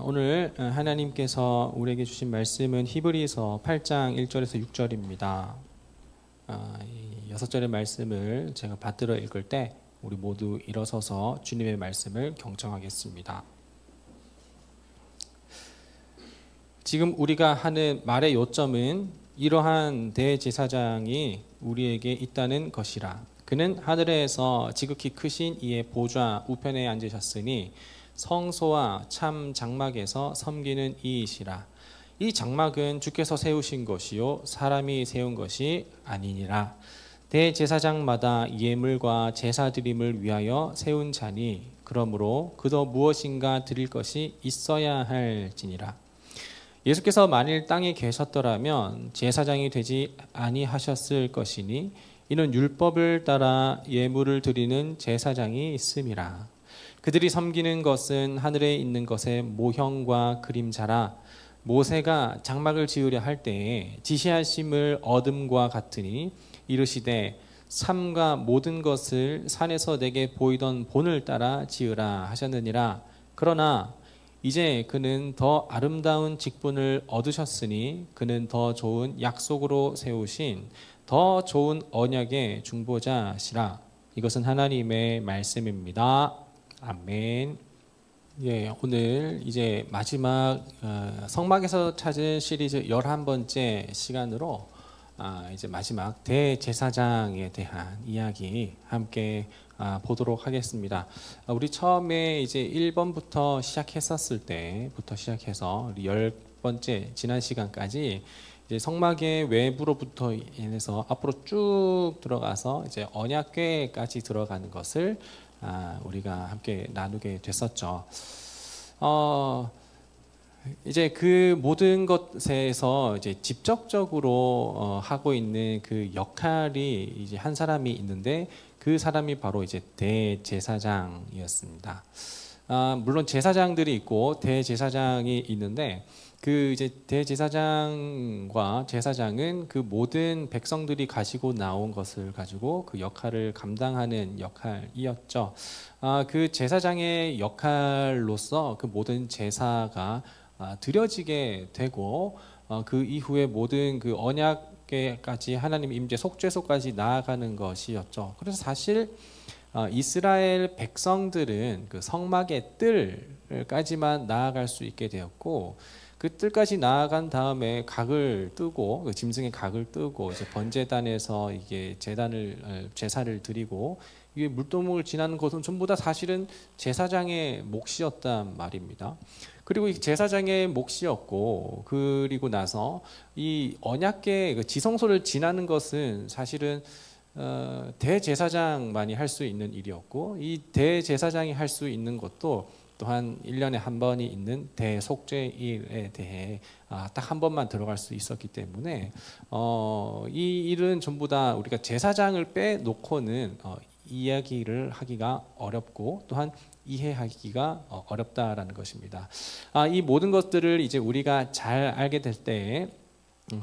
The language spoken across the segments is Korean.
오늘 하나님께서 우리에게 주신 말씀은 히브리서 8장 1절에서 6절입니다. 이 6절의 말씀을 제가 받들어 읽을 때 우리 모두 일어서서 주님의 말씀을 경청하겠습니다. 지금 우리가 하는 말의 요점은 이러한 대제사장이 우리에게 있다는 것이라. 그는 하늘에서 지극히 크신 이의 보좌 우편에 앉으셨으니 성소와 참 장막에서 섬기는 이이시라. 이 장막은 주께서 세우신 것이요 사람이 세운 것이 아니니라. 대제사장마다 예물과 제사 드림을 위하여 세운 자니 그러므로 그도 무엇인가 드릴 것이 있어야 할지니라. 예수께서 만일 땅에 계셨더라면 제사장이 되지 아니하셨을 것이니 이는 율법을 따라 예물을 드리는 제사장이 있음이라. 그들이 섬기는 것은 하늘에 있는 것의 모형과 그림자라. 모세가 장막을 지으려 할 때에 지시하심을 얻음과 같으니 이르시되 삼가 모든 것을 산에서 내게 보이던 본을 따라 지으라 하셨느니라. 그러나 이제 그는 더 아름다운 직분을 얻으셨으니 그는 더 좋은 약속으로 세우신 더 좋은 언약의 중보자시라. 이것은 하나님의 말씀입니다. 아멘. 예, 오늘 이제 마지막 성막에서 찾은 시리즈 11번째 시간으로 이제 마지막 대제사장에 대한 이야기 함께 보도록 하겠습니다. 우리 처음에 이제 1번부터 시작했었을 때부터 시작해서 10번째 지난 시간까지 이제 성막의 외부로부터 인해서 앞으로 쭉 들어가서 이제 언약궤까지 들어가는 것을 우리가 함께 나누게 됐었죠. 이제 그 모든 것에서 이제 직접적으로 하고 있는 그 역할이 이제 한 사람이 있는데 그 사람이 바로 이제 대제사장이었습니다. 물론 제사장들이 있고 대제사장이 있는데 그 이제 대제사장과 제사장은 그 모든 백성들이 가지고 나온 것을 가지고 그 역할을 감당하는 역할이었죠. 그 제사장의 역할로서 그 모든 제사가 드려지게 되고 그 이후에 모든 그 언약궤까지 하나님 임재 속죄소까지 나아가는 것이었죠. 그래서 사실 이스라엘 백성들은 그 성막의 뜰까지만 나아갈 수 있게 되었고 그 뜰까지 나아간 다음에 각을 뜨고 그 짐승의 각을 뜨고 이제 번제단에서 이게 제사를 드리고 이게 물도목을 지나는 것은 전부 다 사실은 제사장의 몫이었단 말입니다. 그리고 이 제사장의 몫이었고 그리고 나서 이 언약궤 그 지성소를 지나는 것은 사실은 대제사장만이 할 수 있는 일이었고 이 대제사장이 할 수 있는 것도 또한 1년에 한 번이 있는 대속죄일에 대해 딱 한 번만 들어갈 수 있었기 때문에 이 일은 전부 다 우리가 제사장을 빼놓고는 이야기를 하기가 어렵고 또한 이해하기가 어렵다라는 것입니다. 이 모든 것들을 이제 우리가 잘 알게 될 때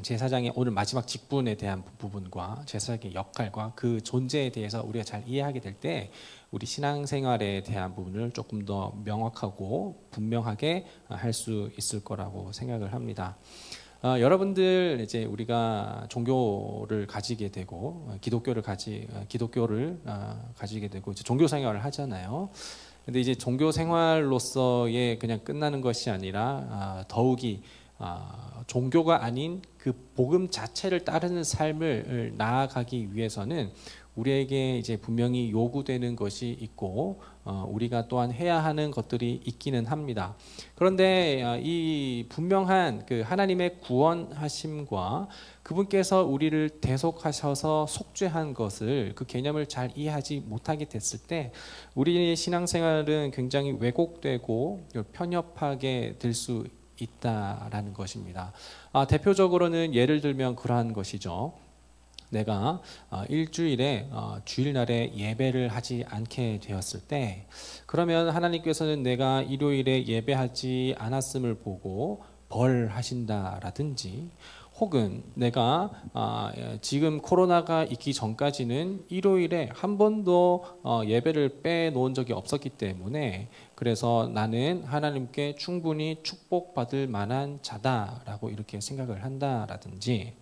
제사장의 오늘 마지막 직분에 대한 부분과 제사장의 역할과 그 존재에 대해서 우리가 잘 이해하게 될 때 우리 신앙생활에 대한 부분을 조금 더 명확하고 분명하게 할 수 있을 거라고 생각을 합니다. 여러분들 이제 우리가 종교를 가지게 되고 기독교를 가지게 되고 이제 종교 생활을 하잖아요. 근데 이제 종교 생활로서의 그냥 끝나는 것이 아니라 더욱이 종교가 아닌 그 복음 자체를 따르는 삶을 나아가기 위해서는 우리에게 이제 분명히 요구되는 것이 있고 우리가 또한 해야 하는 것들이 있기는 합니다. 그런데 이 분명한 그 하나님의 구원하심과 그분께서 우리를 대속하셔서 속죄한 것을 그 개념을 잘 이해하지 못하게 됐을 때 우리의 신앙생활은 굉장히 왜곡되고 편협하게 될 수 있다라는 것입니다. 대표적으로는 예를 들면 그러한 것이죠. 내가 일주일에 주일날에 예배를 하지 않게 되었을 때 그러면 하나님께서는 내가 일요일에 예배하지 않았음을 보고 벌하신다라든지 혹은 내가 지금 코로나가 있기 전까지는 일요일에 한 번도 예배를 빼놓은 적이 없었기 때문에 그래서 나는 하나님께 충분히 축복받을 만한 자다라고 이렇게 생각을 한다라든지,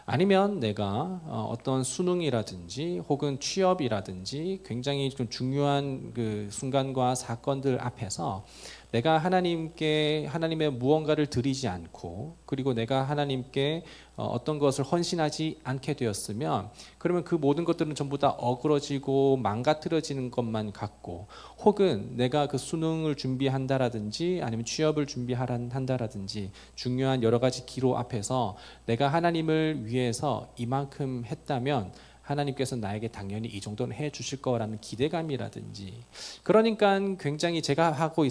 아니면 내가 어떤 수능이라든지 혹은 취업이라든지 굉장히 좀 중요한 그 순간과 사건들 앞에서 내가 하나님의 무언가를 드리지 않고, 그리고 내가 하나님께 어떤 것을 헌신하지 않게 되었으면, 그러면 그 모든 것들은 전부 다 어그러지고 망가뜨려지는 것만 같고, 혹은 내가 그 수능을 준비한다라든지 아니면 취업을 준비한다라든지 중요한 여러 가지 기로 앞에서 내가 하나님을 위해서 이만큼 했다면 하나님께서 나에게 당연히 이 정도는 해 주실 거라는 기대감이라든지, 그러니까 굉장히 제가 하고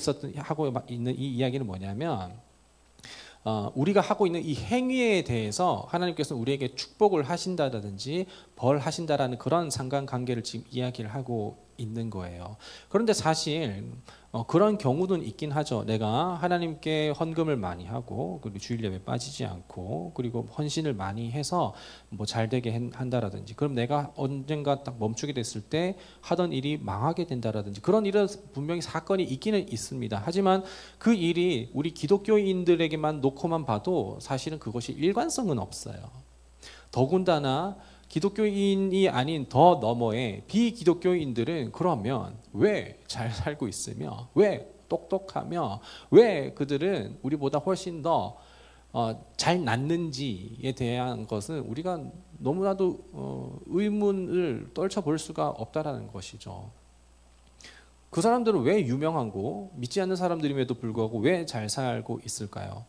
있는 이 이야기는 뭐냐면, 우리가 하고 있는 이 행위에 대해서 하나님께서 우리에게 축복을 하신다든지 벌하신다라는 그런 상관관계를 지금 이야기를 하고 있는 거예요. 그런데 사실 그런 경우는 있긴 하죠. 내가 하나님께 헌금을 많이 하고, 그리고 주일 예배 빠지지 않고, 그리고 헌신을 많이 해서 뭐 잘 되게 한다라든지, 그럼 내가 언젠가 딱 멈추게 됐을 때 하던 일이 망하게 된다라든지, 그런 일은 분명히 사건이 있기는 있습니다. 하지만 그 일이 우리 기독교인들에게만 놓고만 봐도 사실은 그것이 일관성은 없어요. 더군다나 기독교인이 아닌 더 너머의 비기독교인들은 그러면 왜 잘 살고 있으며, 왜 똑똑하며, 왜 그들은 우리보다 훨씬 더 잘 낫는지에 대한 것은 우리가 너무나도 의문을 떨쳐볼 수가 없다라는 것이죠. 그 사람들은 왜 유명하고 믿지 않는 사람들임에도 불구하고 왜 잘 살고 있을까요?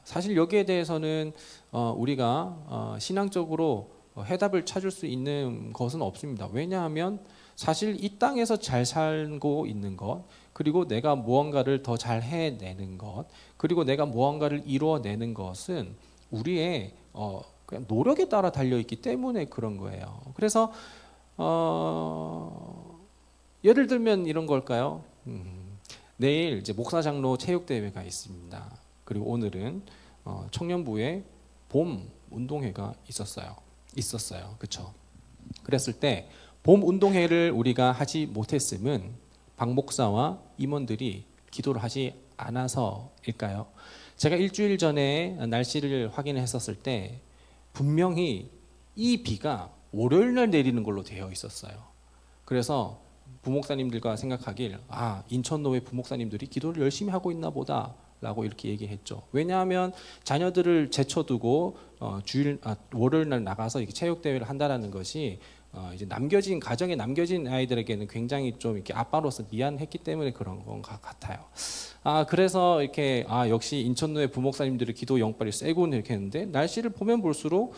사실 여기에 대해서는 우리가 신앙적으로 해답을 찾을 수 있는 것은 없습니다. 왜냐하면 사실 이 땅에서 잘 살고 있는 것, 그리고 내가 무언가를 더 잘 해내는 것, 그리고 내가 무언가를 이루어내는 것은 우리의 그냥 노력에 따라 달려있기 때문에 그런 거예요. 그래서 예를 들면 이런 걸까요? 내일 이제 목사장로 체육대회가 있습니다. 그리고 오늘은 청년부의 봄 운동회가 있었어요. 그렇죠? 그랬을 때 봄 운동회를 우리가 하지 못했음은 박 목사와 임원들이 기도를 하지 않아서일까요? 제가 일주일 전에 날씨를 확인했었을 때 분명히 이 비가 월요일 날 내리는 걸로 되어 있었어요. 그래서 부목사님들과 생각하길, 인천노회 부목사님들이 기도를 열심히 하고 있나 보다 라고 이렇게 얘기했죠. 왜냐하면 자녀들을 제쳐두고 월요일 날 나가서 이렇게 체육대회를 한다는 것이 이제 가정에 남겨진 아이들에게는 굉장히 좀 이렇게 아빠로서 미안했기 때문에 그런 것 같아요. 그래서 이렇게 역시 인천노회 부목사님들의 기도 영빨이 세군 이렇게 했는데, 날씨를 보면 볼수록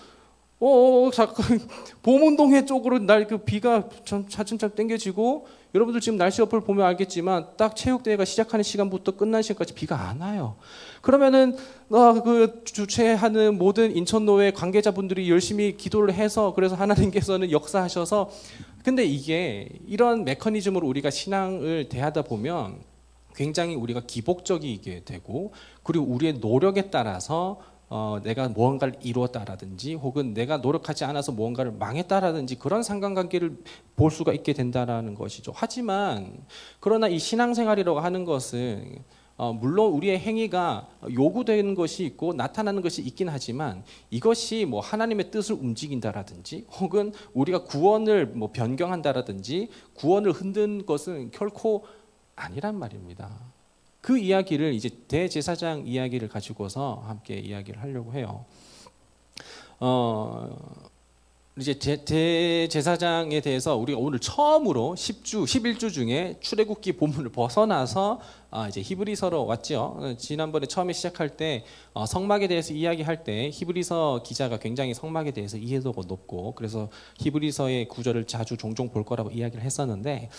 자꾸 봄운동회 쪽으로 그 비가 차츰차츰 땡겨지고, 여러분들 지금 날씨 어플 보면 알겠지만 딱 체육대회가 시작하는 시간부터 끝나는 시간까지 비가 안 와요. 그러면은 그 주최하는 모든 인천노회 관계자분들이 열심히 기도를 해서, 그래서 하나님께서는 역사하셔서, 근데 이게 이런 메커니즘으로 우리가 신앙을 대하다 보면 굉장히 우리가 기복적이게 되고, 그리고 우리의 노력에 따라서 내가 무언가를 이루었다라든지 혹은 내가 노력하지 않아서 무언가를 망했다라든지 그런 상관관계를 볼 수가 있게 된다라는 것이죠. 하지만 그러나 이 신앙생활이라고 하는 것은 물론 우리의 행위가 요구되는 것이 있고 나타나는 것이 있긴 하지만, 이것이 뭐 하나님의 뜻을 움직인다라든지 혹은 우리가 구원을 뭐 변경한다라든지 구원을 흔든 것은 결코 아니란 말입니다. 그 이야기를 이제 대제사장 이야기를 가지고서 함께 이야기를 하려고 해요. 이제 대제사장에 대해서 우리가 오늘 처음으로 11주 중에 출애굽기 본문을 벗어나서 이제 히브리서로 왔죠. 지난번에 처음에 시작할 때 성막에 대해서 이야기할 때 히브리서 기자가 굉장히 성막에 대해서 이해도가 높고, 그래서 히브리서의 구절을 자주 종종 볼 거라고 이야기를 했었는데,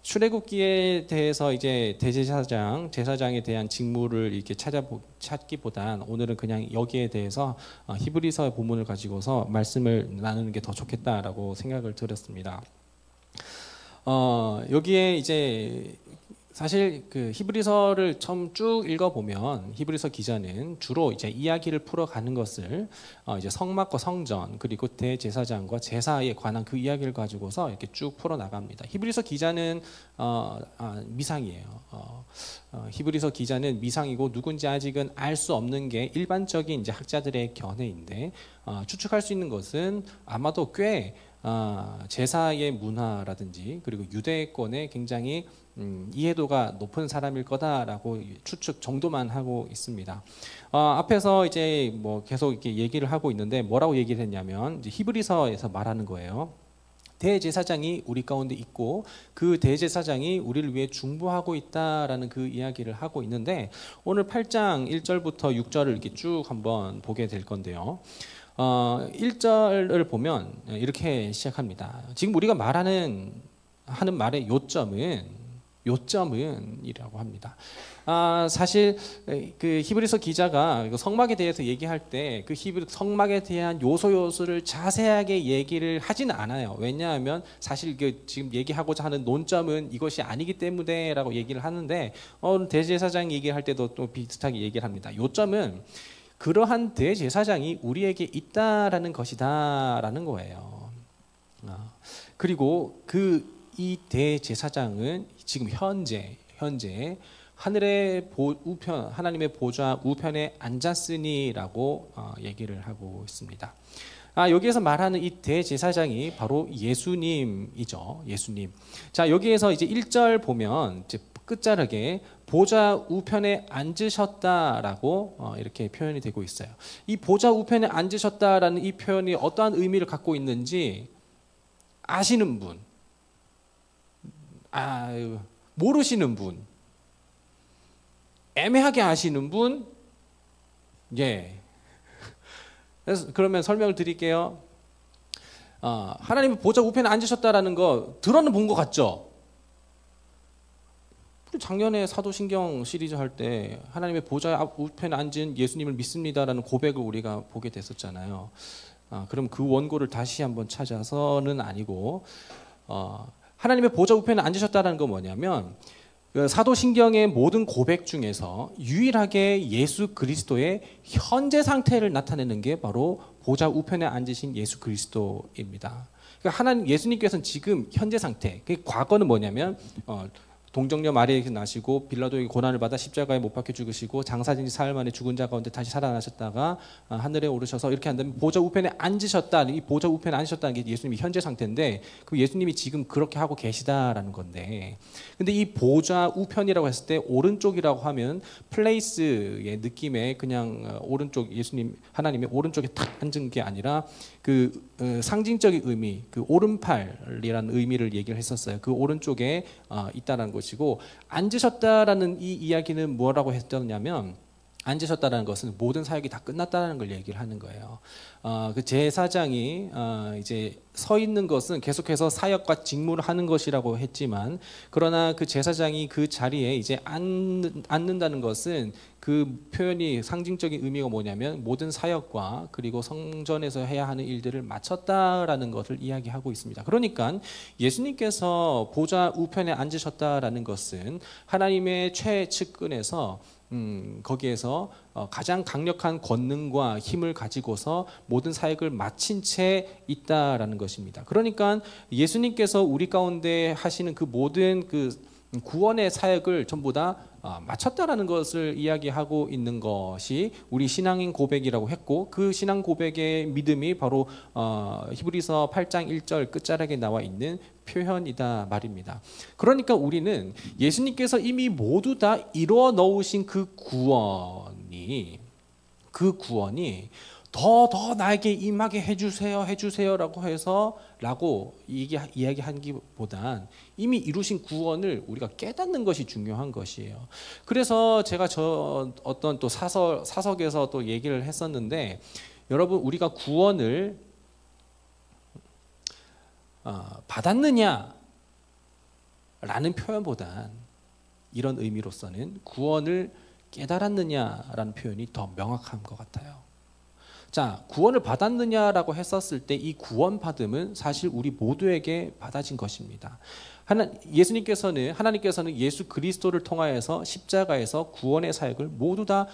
출애굽기에 대해서 이제 제사장에 대한 직무를 이렇게 찾기보단 오늘은 그냥 여기에 대해서 히브리서의 본문을 가지고서 말씀을 나누는 게 더 좋겠다라고 생각을 들었습니다. 여기에 이제 사실 그 히브리서를 처음 쭉 읽어보면 히브리서 기자는 주로 이제 이야기를 풀어가는 것을 이제 성막과 성전 그리고 대제사장과 제사에 관한 그 이야기를 가지고서 이렇게 쭉 풀어 나갑니다. 히브리서 기자는 미상이에요. 히브리서 기자는 미상이고 누군지 아직은 알 수 없는 게 일반적인 이제 학자들의 견해인데 추측할 수 있는 것은 아마도 꽤 제사의 문화라든지 그리고 유대권에 굉장히 이해도가 높은 사람일 거다라고 추측 정도만 하고 있습니다. 앞에서 이제 뭐 계속 이렇게 얘기를 하고 있는데 뭐라고 얘기를 했냐면 이제 히브리서에서 말하는 거예요. 대제사장이 우리 가운데 있고 그 대제사장이 우리를 위해 중보하고 있다라는 그 이야기를 하고 있는데 오늘 8장 1절부터 6절을 이렇게 쭉 한번 보게 될 건데요. 1절을 보면 이렇게 시작합니다. 지금 우리가 하는 말의 요점은이라고 합니다. 사실 그 히브리서 기자가 성막에 대해서 얘기할 때 그 성막에 대한 요소를 자세하게 얘기를 하지는 않아요. 왜냐하면 사실 지금 얘기하고자 하는 논점은 이것이 아니기 때문에라고 얘기를 하는데 대제사장 얘기할 때도 또 비슷하게 얘기를 합니다. 요점은 그러한 대제사장이 우리에게 있다라는 것이다라는 거예요. 그리고 이 대제사장은 지금 현재 하늘의 하나님의 보좌 우편에 앉았으니라고 얘기를 하고 있습니다. 여기에서 말하는 이 대제사장이 바로 예수님이죠. 예수님. 자, 여기에서 이제 1절 보면 이제 끝자락에 보좌 우편에 앉으셨다라고 이렇게 표현이 되고 있어요. 이 보좌 우편에 앉으셨다라는 이 표현이 어떠한 의미를 갖고 있는지 아시는 분, 모르시는 분, 애매하게 아시는 분, 예. 그러면 설명을 드릴게요. 하나님의 보좌 우편에 앉으셨다라는 거 들어는 본 것 같죠? 작년에 사도신경 시리즈 할 때 하나님의 보좌 우편에 앉은 예수님을 믿습니다라는 고백을 우리가 보게 됐었잖아요. 그럼 그 원고를 다시 한번 찾아서는 아니고 하나님의 보좌 우편에 앉으셨다는 건 뭐냐면 사도신경의 모든 고백 중에서 유일하게 예수 그리스도의 현재 상태를 나타내는 게 바로 보좌 우편에 앉으신 예수 그리스도입니다. 그러니까 예수님께서는 지금 현재 상태, 과거는 뭐냐면 동정녀 마리아에게 나시고 빌라도에게 고난을 받아 십자가에 못 박혀 죽으시고 장사진 지 사흘 만에 죽은 자 가운데 다시 살아나셨다가 하늘에 오르셔서 이렇게 한다면 보좌 우편에 앉으셨다. 이 보좌 우편에 앉으셨다는 게 예수님이 현재 상태인데 그 예수님이 지금 그렇게 하고 계시다라는 건데, 근데 이 보좌 우편이라고 했을 때 오른쪽이라고 하면 플레이스의 느낌에 그냥 오른쪽 예수님 하나님의 오른쪽에 탁 앉은 게 아니라 그 상징적인 의미, 그 오른팔이라는 의미를 얘기를 했었어요. 그 오른쪽에 있다라는 것이고, 앉으셨다라는 이 이야기는 뭐라고 했었냐면 앉으셨다라는 것은 모든 사역이 다 끝났다라는 걸 얘기를 하는 거예요. 그 제사장이 이제 서 있는 것은 계속해서 사역과 직무를 하는 것이라고 했지만, 그러나 그 제사장이 그 자리에 이제 앉는다는 것은 그 표현이 상징적인 의미가 뭐냐면 모든 사역과 그리고 성전에서 해야 하는 일들을 마쳤다라는 것을 이야기하고 있습니다. 그러니까 예수님께서 보좌 우편에 앉으셨다라는 것은 하나님의 최측근에서 거기에서 가장 강력한 권능과 힘을 가지고서 모든 사역을 마친 채 있다라는 것입니다. 그러니까 예수님께서 우리 가운데 하시는 그 모든 그 구원의 사역을 전부 다 마쳤다라는 것을 이야기하고 있는 것이 우리 신앙인 고백이라고 했고, 그 신앙 고백의 믿음이 바로 히브리서 8장 1절 끝자락에 나와 있는 표현이다 말입니다. 그러니까 우리는 예수님께서 이미 모두 다 이루어 놓으신 그 구원이 더 나에게 임하게 해주세요라고 해서 이야기하기보단 이미 이루신 구원을 우리가 깨닫는 것이 중요한 것이에요. 그래서 제가 어떤 또 사석에서 또 얘기를 했었는데, 여러분 우리가 구원을 받았느냐라는 표현보단 이런 의미로서는 구원을 깨달았느냐라는 표현이 더 명확한 것 같아요. 자, 구원을 받았느냐라고 했었을 때 이 구원받음은 사실 우리 모두에게 받아진 것입니다. 하나님께서는 예수 그리스도를 통하여서 십자가에서 구원의 사역을 모두 다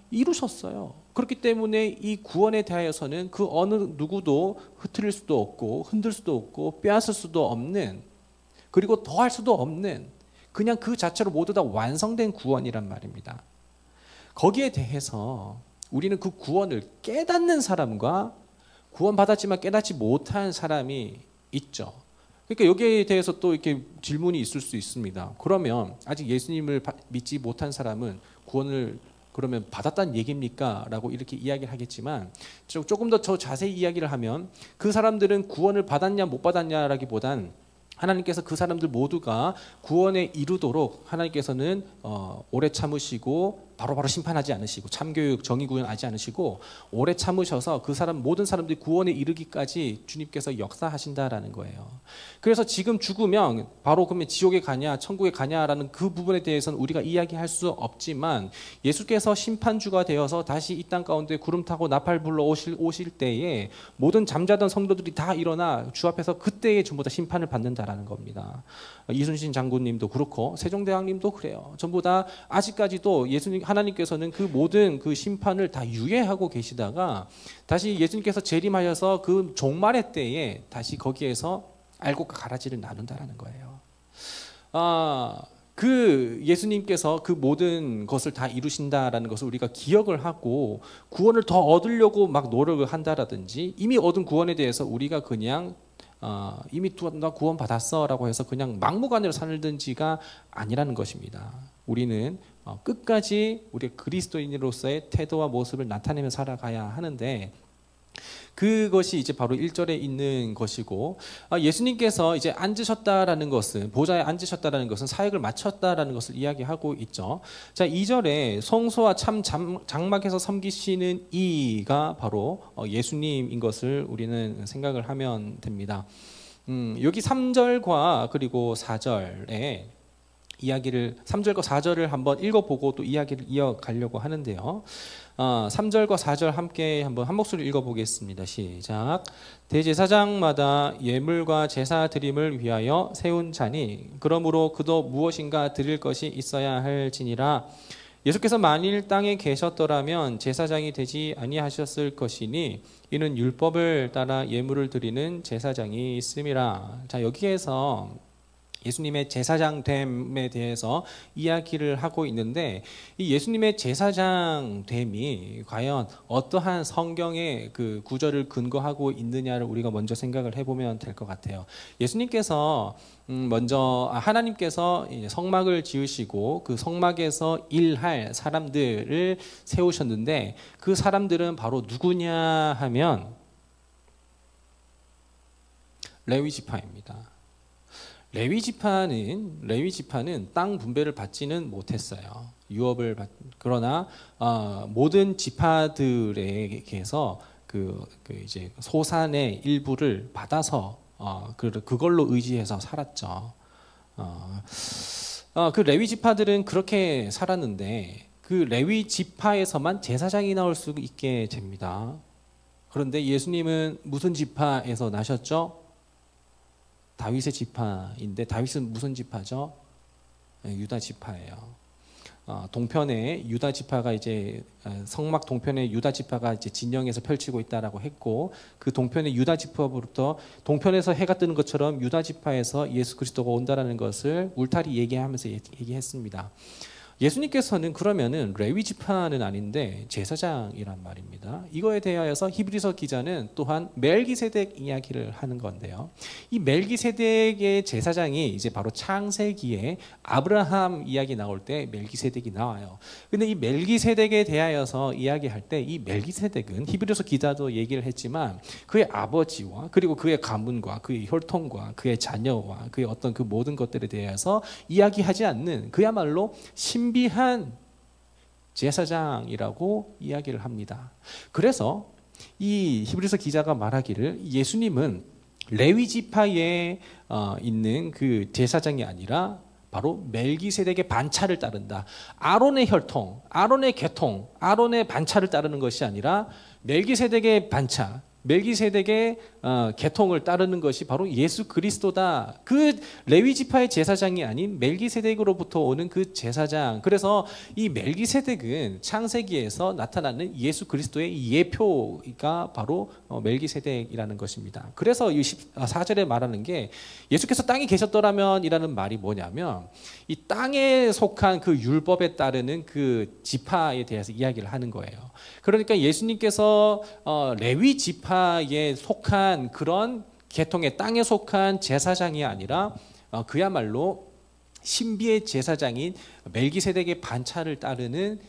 이루셨어요. 그렇기 때문에 이 구원에 대하여서는 그 어느 누구도 흐트릴 수도 없고 흔들 수도 없고 빼앗을 수도 없는, 그리고 더할 수도 없는, 그냥 그 자체로 모두 다 완성된 구원이란 말입니다. 거기에 대해서 우리는 그 구원을 깨닫는 사람과 구원받았지만 깨닫지 못한 사람이 있죠. 그러니까 여기에 대해서 또 이렇게 질문이 있을 수 있습니다. 그러면 아직 예수님을 믿지 못한 사람은 구원을 그러면 받았다는 얘기입니까? 라고 이렇게 이야기를 하겠지만, 조금 더 자세히 이야기를 하면 그 사람들은 구원을 받았냐 못 받았냐라기보단 하나님께서 그 사람들 모두가 구원에 이르도록 하나님께서는 오래 참으시고 바로바로 심판하지 않으시고 참교육, 정의구현하지 않으시고 오래 참으셔서 그 사람 모든 사람들이 구원에 이르기까지 주님께서 역사하신다라는 거예요. 그래서 지금 죽으면 바로 그러면 지옥에 가냐 천국에 가냐라는 그 부분에 대해서는 우리가 이야기할 수 없지만, 예수께서 심판주가 되어서 다시 이 땅 가운데 구름 타고 나팔 불러 오실 때에 모든 잠자던 성도들이 다 일어나 주 앞에서 그때에 전부 다 심판을 받는다라는 겁니다. 이순신 장군님도 그렇고 세종대왕님도 그래요. 전부 다 아직까지도 하나님께서는 그 모든 그 심판을 다 유예하고 계시다가 다시 예수님께서 재림하셔서 그 종말의 때에 다시 거기에서 알곡과 가라지를 나눈다라는 거예요. 그 예수님께서 그 모든 것을 다 이루신다라는 것을 우리가 기억을 하고 구원을 더 얻으려고 막 노력을 한다라든지, 이미 얻은 구원에 대해서 우리가 그냥 이미 나 구원 받았어라고 해서 그냥 막무가내로 살든지가 아니라는 것입니다. 우리는 끝까지 우리 그리스도인으로서의 태도와 모습을 나타내며 살아가야 하는데, 그것이 이제 바로 1절에 있는 것이고, 예수님께서 이제 앉으셨다라는 것은, 보좌에 앉으셨다라는 것은 사역을 마쳤다라는 것을 이야기하고 있죠. 자, 2절에 성소와 참 장막에서 섬기시는 이가 바로 예수님인 것을 우리는 생각을 하면 됩니다. 여기 3절과 그리고 4절에 이야기를 3절과 4절을 한번 읽어보고 또 이야기를 이어가려고 하는데요. 3절과 4절 함께 한번 한 목소리 읽어보겠습니다. 시작. 대제사장마다 예물과 제사 드림을 위하여 세운 자니 그러므로 그도 무엇인가 드릴 것이 있어야 할지니라. 예수께서 만일 땅에 계셨더라면 제사장이 되지 아니하셨을 것이니 이는 율법을 따라 예물을 드리는 제사장이 있음이라. 자, 여기에서 예수님의 제사장됨에 대해서 이야기를 하고 있는데, 이 예수님의 제사장됨이 과연 어떠한 성경의 그 구절을 근거하고 있느냐를 우리가 먼저 생각을 해보면 될 것 같아요. 예수님께서 먼저 하나님께서 성막을 지으시고 그 성막에서 일할 사람들을 세우셨는데, 그 사람들은 바로 누구냐 하면 레위 지파입니다. 레위 지파는 땅 분배를 받지는 못했어요. 유업을 그러나 모든 지파들에게서 그 이제 소산의 일부를 받아서 그걸로 의지해서 살았죠. 그 레위 지파들은 그렇게 살았는데, 그 레위 지파에서만 제사장이 나올 수 있게 됩니다. 그런데 예수님은 무슨 지파에서 나셨죠? 다윗의 지파인데, 다윗은 무슨 지파죠? 유다 지파예요. 동편에 유다 지파가 이제 성막 동편에 유다 지파가 이제 진영에서 펼치고 있다라고 했고, 그 동편의 유다 지파부터 동편에서 해가 뜨는 것처럼 유다 지파에서 예수 그리스도가 온다라는 것을 울타리 얘기하면서 얘기했습니다. 예수님께서는 그러면은 레위 지파는 아닌데 제사장이란 말입니다. 이거에 대하여서 히브리서 기자는 또한 멜기세덱 이야기를 하는 건데요. 이 멜기세덱의 제사장이 이제 바로 창세기에 아브라함 이야기 나올 때 멜기세덱이 나와요. 근데 이 멜기세덱에 대하여서 이야기할 때 이 멜기세덱은 히브리서 기자도 얘기를 했지만 그의 아버지와 그리고 그의 가문과 그의 혈통과 그의 자녀와 그의 어떤 그 모든 것들에 대해서 이야기하지 않는 그야말로 신비한 제사장이라고 이야기를 합니다. 그래서 이 히브리서 기자가 말하기를 예수님은 레위 지파에 있는 그 제사장이 아니라 바로 멜기세덱의 반차를 따른다. 아론의 혈통, 아론의 계통, 아론의 반차를 따르는 것이 아니라 멜기세덱의 반차, 멜기세덱의 계통을 따르는 것이 바로 예수 그리스도다. 그 레위 지파의 제사장이 아닌 멜기세덱으로부터 오는 그 제사장. 그래서 이 멜기세덱은 창세기에서 나타나는 예수 그리스도의 예표가 바로 멜기세덱이라는 것입니다. 그래서 이 14절에 말하는 게 예수께서 땅에 계셨더라면 이라는 말이 뭐냐면 이 땅에 속한 그 율법에 따르는 그 지파에 대해서 이야기를 하는 거예요. 그러니까 예수님께서 레위 지파에 속한 그런 계통의 땅에 속한 제사장이 아니라 그야말로 신비의 제사장인 멜기세덱의 반차를 따르는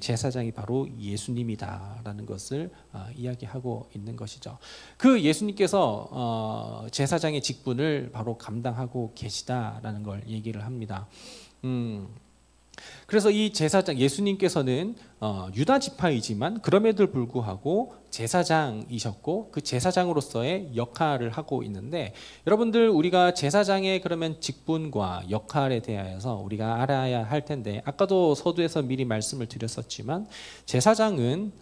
제사장이 바로 예수님이다라는 것을 이야기하고 있는 것이죠. 그 예수님께서 제사장의 직분을 바로 감당하고 계시다라는 걸 얘기를 합니다. 그래서 이 제사장 예수님께서는 유다 지파이지만 그럼에도 불구하고 제사장이셨고 그 제사장으로서의 역할을 하고 있는데 여러분들 우리가 제사장의 그러면 직분과 역할에 대하여서 우리가 알아야 할 텐데 아까도 서두에서 미리 말씀을 드렸었지만 제사장은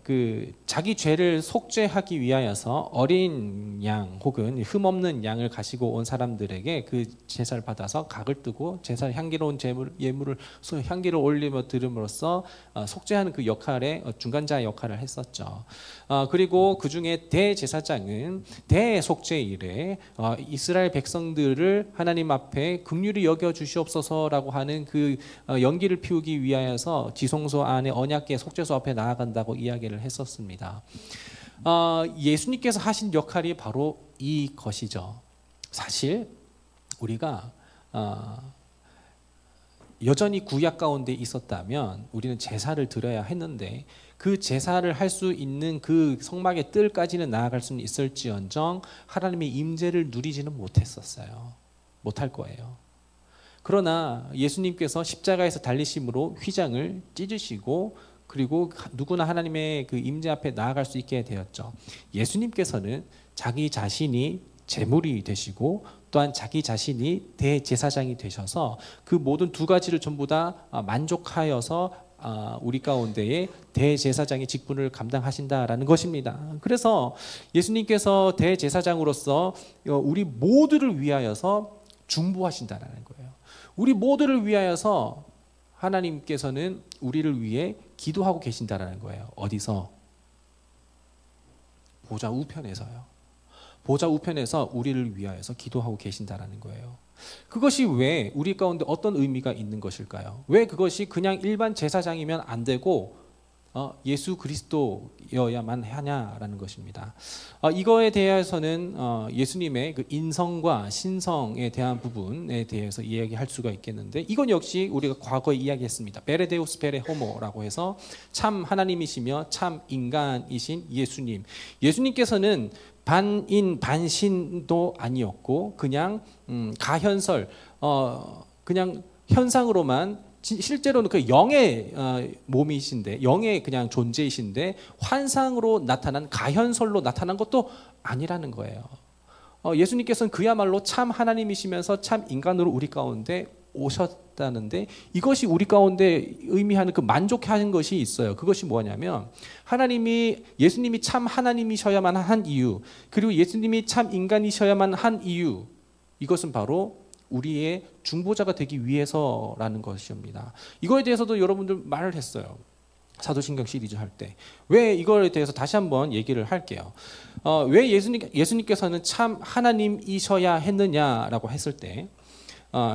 그 자기 죄를 속죄하기 위하여서 어린 양 혹은 흠없는 양을 가지고 온 사람들에게 그 제사를 받아서 각을 뜨고 제사 향기로운 예물을 향기를 올리며 드림으로써 속죄하는 그 역할의 중간자 역할을 했었죠. 그리고 그 중에 대제사장은 대속죄 일에 이스라엘 백성들을 하나님 앞에 긍휼히 여겨 주시옵소서라고 하는 그 연기를 피우기 위하여서 지성소 안에 언약궤 속죄소 앞에 나아간다고 이야기를 했었습니다. 예수님께서 하신 역할이 바로 이것이죠. 사실 우리가 여전히 구약 가운데 있었다면 우리는 제사를 드려야 했는데 그 제사를 할 수 있는 그 성막의 뜰까지는 나아갈 수는 있을지언정 하나님의 임재를 누리지는 못했었어요. 못할 거예요. 그러나 예수님께서 십자가에서 달리심으로 휘장을 찢으시고 그리고 누구나 하나님의 그 임재 앞에 나아갈 수 있게 되었죠. 예수님께서는 자기 자신이 제물이 되시고 또한 자기 자신이 대제사장이 되셔서 그 모든 두 가지를 전부 다 만족하여서 우리 가운데에 대제사장의 직분을 감당하신다라는 것입니다. 그래서 예수님께서 대제사장으로서 우리 모두를 위하여서 중보하신다라는 거예요. 우리 모두를 위하여서 하나님께서는 우리를 위해 기도하고 계신다라는 거예요. 어디서? 보좌 우편에서요. 보좌 우편에서 우리를 위하여서 기도하고 계신다라는 거예요. 그것이 왜 우리 가운데 어떤 의미가 있는 것일까요? 왜 그것이 그냥 일반 제사장이면 안 되고 예수 그리스도여야만 하냐라는 것입니다. 이거에 대해서는 예수님의 그 인성과 신성에 대한 부분에 대해서 이야기할 수가 있겠는데 이건 역시 우리가 과거에 이야기했습니다. 베레데우스 베레 호모라고 해서 참 하나님이시며 참 인간이신 예수님. 예수님께서는 반인 반신도 아니었고 그냥 가현설 그냥 현상으로만 실제로는 그 영의 몸이신데 영의 그냥 존재이신데 환상으로 나타난 가현설로 나타난 것도 아니라는 거예요. 예수님께서는 그야말로 참 하나님이시면서 참 인간으로 우리 가운데 오셨다는데 이것이 우리 가운데 의미하는 그 만족하는 것이 있어요. 그것이 뭐냐면 예수님이 참 하나님이셔야만 한 이유 그리고 예수님이 참 인간이셔야만 한 이유 이것은 바로 우리의 중보자가 되기 위해서라는 것입니다. 이거에 대해서도 여러분들 말을 했어요. 사도신경 시리즈 할 때. 왜 이거에 대해서 다시 한번 얘기를 할게요. 왜 예수님께서는 참 하나님이셔야 했느냐라고 했을 때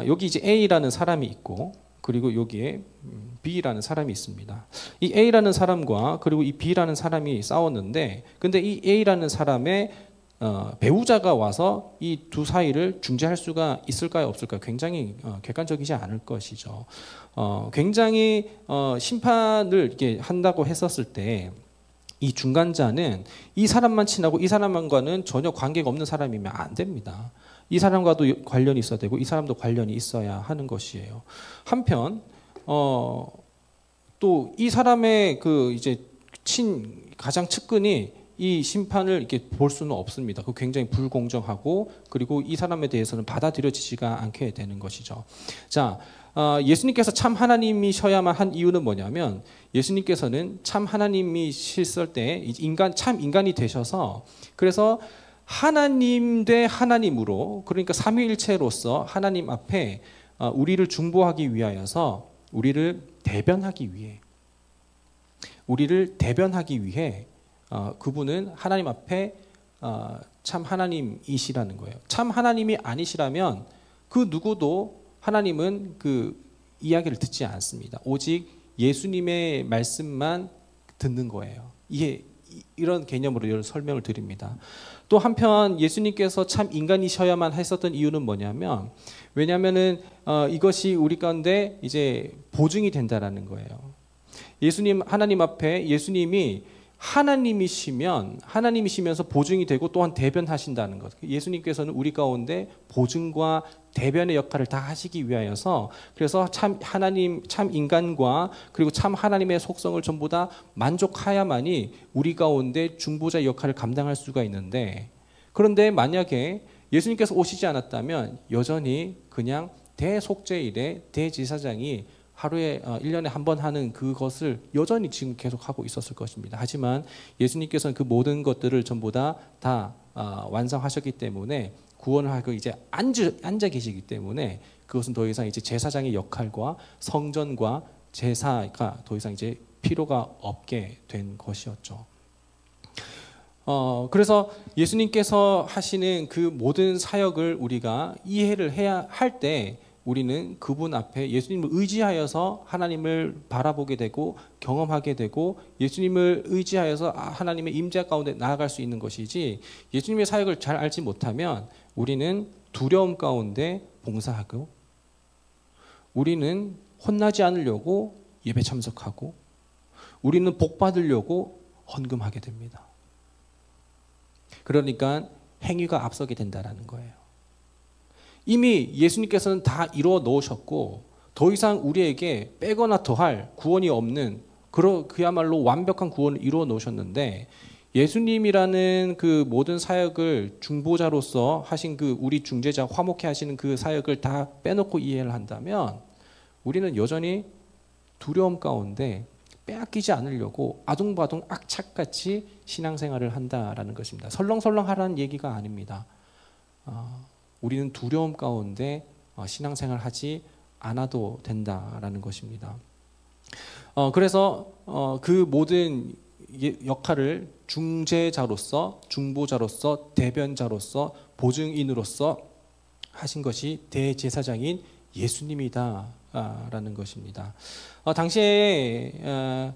여기 이제 A라는 사람이 있고 그리고 여기에 B라는 사람이 있습니다. 이 A라는 사람과 그리고 이 B라는 사람이 싸웠는데 근데 이 A라는 사람의 배우자가 와서 이 두 사이를 중재할 수가 있을까요? 없을까요? 굉장히 객관적이지 않을 것이죠. 굉장히 심판을 이렇게 한다고 했었을 때 이 중간자는 이 사람만 친하고 이 사람과는 전혀 관계가 없는 사람이면 안 됩니다. 이 사람과도 관련이 있어야 되고 이 사람도 관련이 있어야 하는 것이에요. 한편 또 이 사람의 그 이제 가장 측근이 이 심판을 이렇게 볼 수는 없습니다. 그 굉장히 불공정하고 그리고 이 사람에 대해서는 받아들여지지가 않게 되는 것이죠. 자, 예수님께서 참 하나님이셔야만 한 이유는 뭐냐면 예수님께서는 참 하나님이실 때 참 인간이 되셔서 그래서 하나님 대 하나님으로 그러니까 삼위일체로서 하나님 앞에 우리를 중보하기 위하여서 우리를 대변하기 위해 그분은 하나님 앞에 참 하나님이시라는 거예요. 참 하나님이 아니시라면 그 누구도 하나님은 그 이야기를 듣지 않습니다. 오직 예수님의 말씀만 듣는 거예요. 이런 개념으로 이런 설명을 드립니다. 또 한편 예수님께서 참 인간이셔야만 했었던 이유는 뭐냐면 왜냐하면은 이것이 우리 가운데 이제 보증이 된다라는 거예요. 하나님 앞에 예수님이 하나님이시면서 보증이 되고 또한 대변하신다는 것. 예수님께서는 우리 가운데 보증과 대변의 역할을 다 하시기 위하여서 그래서 참 인간과 그리고 참 하나님의 속성을 전부 다 만족하야만이 우리 가운데 중보자 역할을 감당할 수가 있는데 그런데 만약에 예수님께서 오시지 않았다면 여전히 그냥 대속죄일에 대제사장이 하루에 1년에 한 번 하는 그것을 여전히 지금 계속하고 있었을 것입니다. 하지만 예수님께서는 그 모든 것들을 전부 다 완성하셨기 때문에 구원을 하고 이제 앉아 계시기 때문에 그것은 더 이상 이제 제사장의 역할과 성전과 제사가 더 이상 이제 필요가 없게 된 것이었죠. 그래서 예수님께서 하시는 그 모든 사역을 우리가 이해를 해야 할 때 우리는 그분 앞에 예수님을 의지하여서 하나님을 바라보게 되고 경험하게 되고 예수님을 의지하여서 하나님의 임재 가운데 나아갈 수 있는 것이지 예수님의 사역을 잘 알지 못하면 우리는 두려움 가운데 봉사하고 우리는 혼나지 않으려고 예배 참석하고 우리는 복 받으려고 헌금하게 됩니다. 그러니까 행위가 앞서게 된다는 거예요. 이미 예수님께서는 다 이루어 놓으셨고 더 이상 우리에게 빼거나 더할 구원이 없는 그야말로 완벽한 구원을 이루어 놓으셨는데 예수님이라는 그 모든 사역을 중보자로서 하신 그 우리 중재자 화목해 하시는 그 사역을 다 빼놓고 이해를 한다면 우리는 여전히 두려움 가운데 빼앗기지 않으려고 아둥바둥 악착같이 신앙생활을 한다라는 것입니다. 설렁설렁 하라는 얘기가 아닙니다. 우리는 두려움 가운데 신앙생활을 하지 않아도 된다라는 것입니다. 그래서 그 모든 역할을 중재자로서, 중보자로서, 대변자로서, 보증인으로서 하신 것이 대제사장인 예수님이다라는 것입니다. 당시에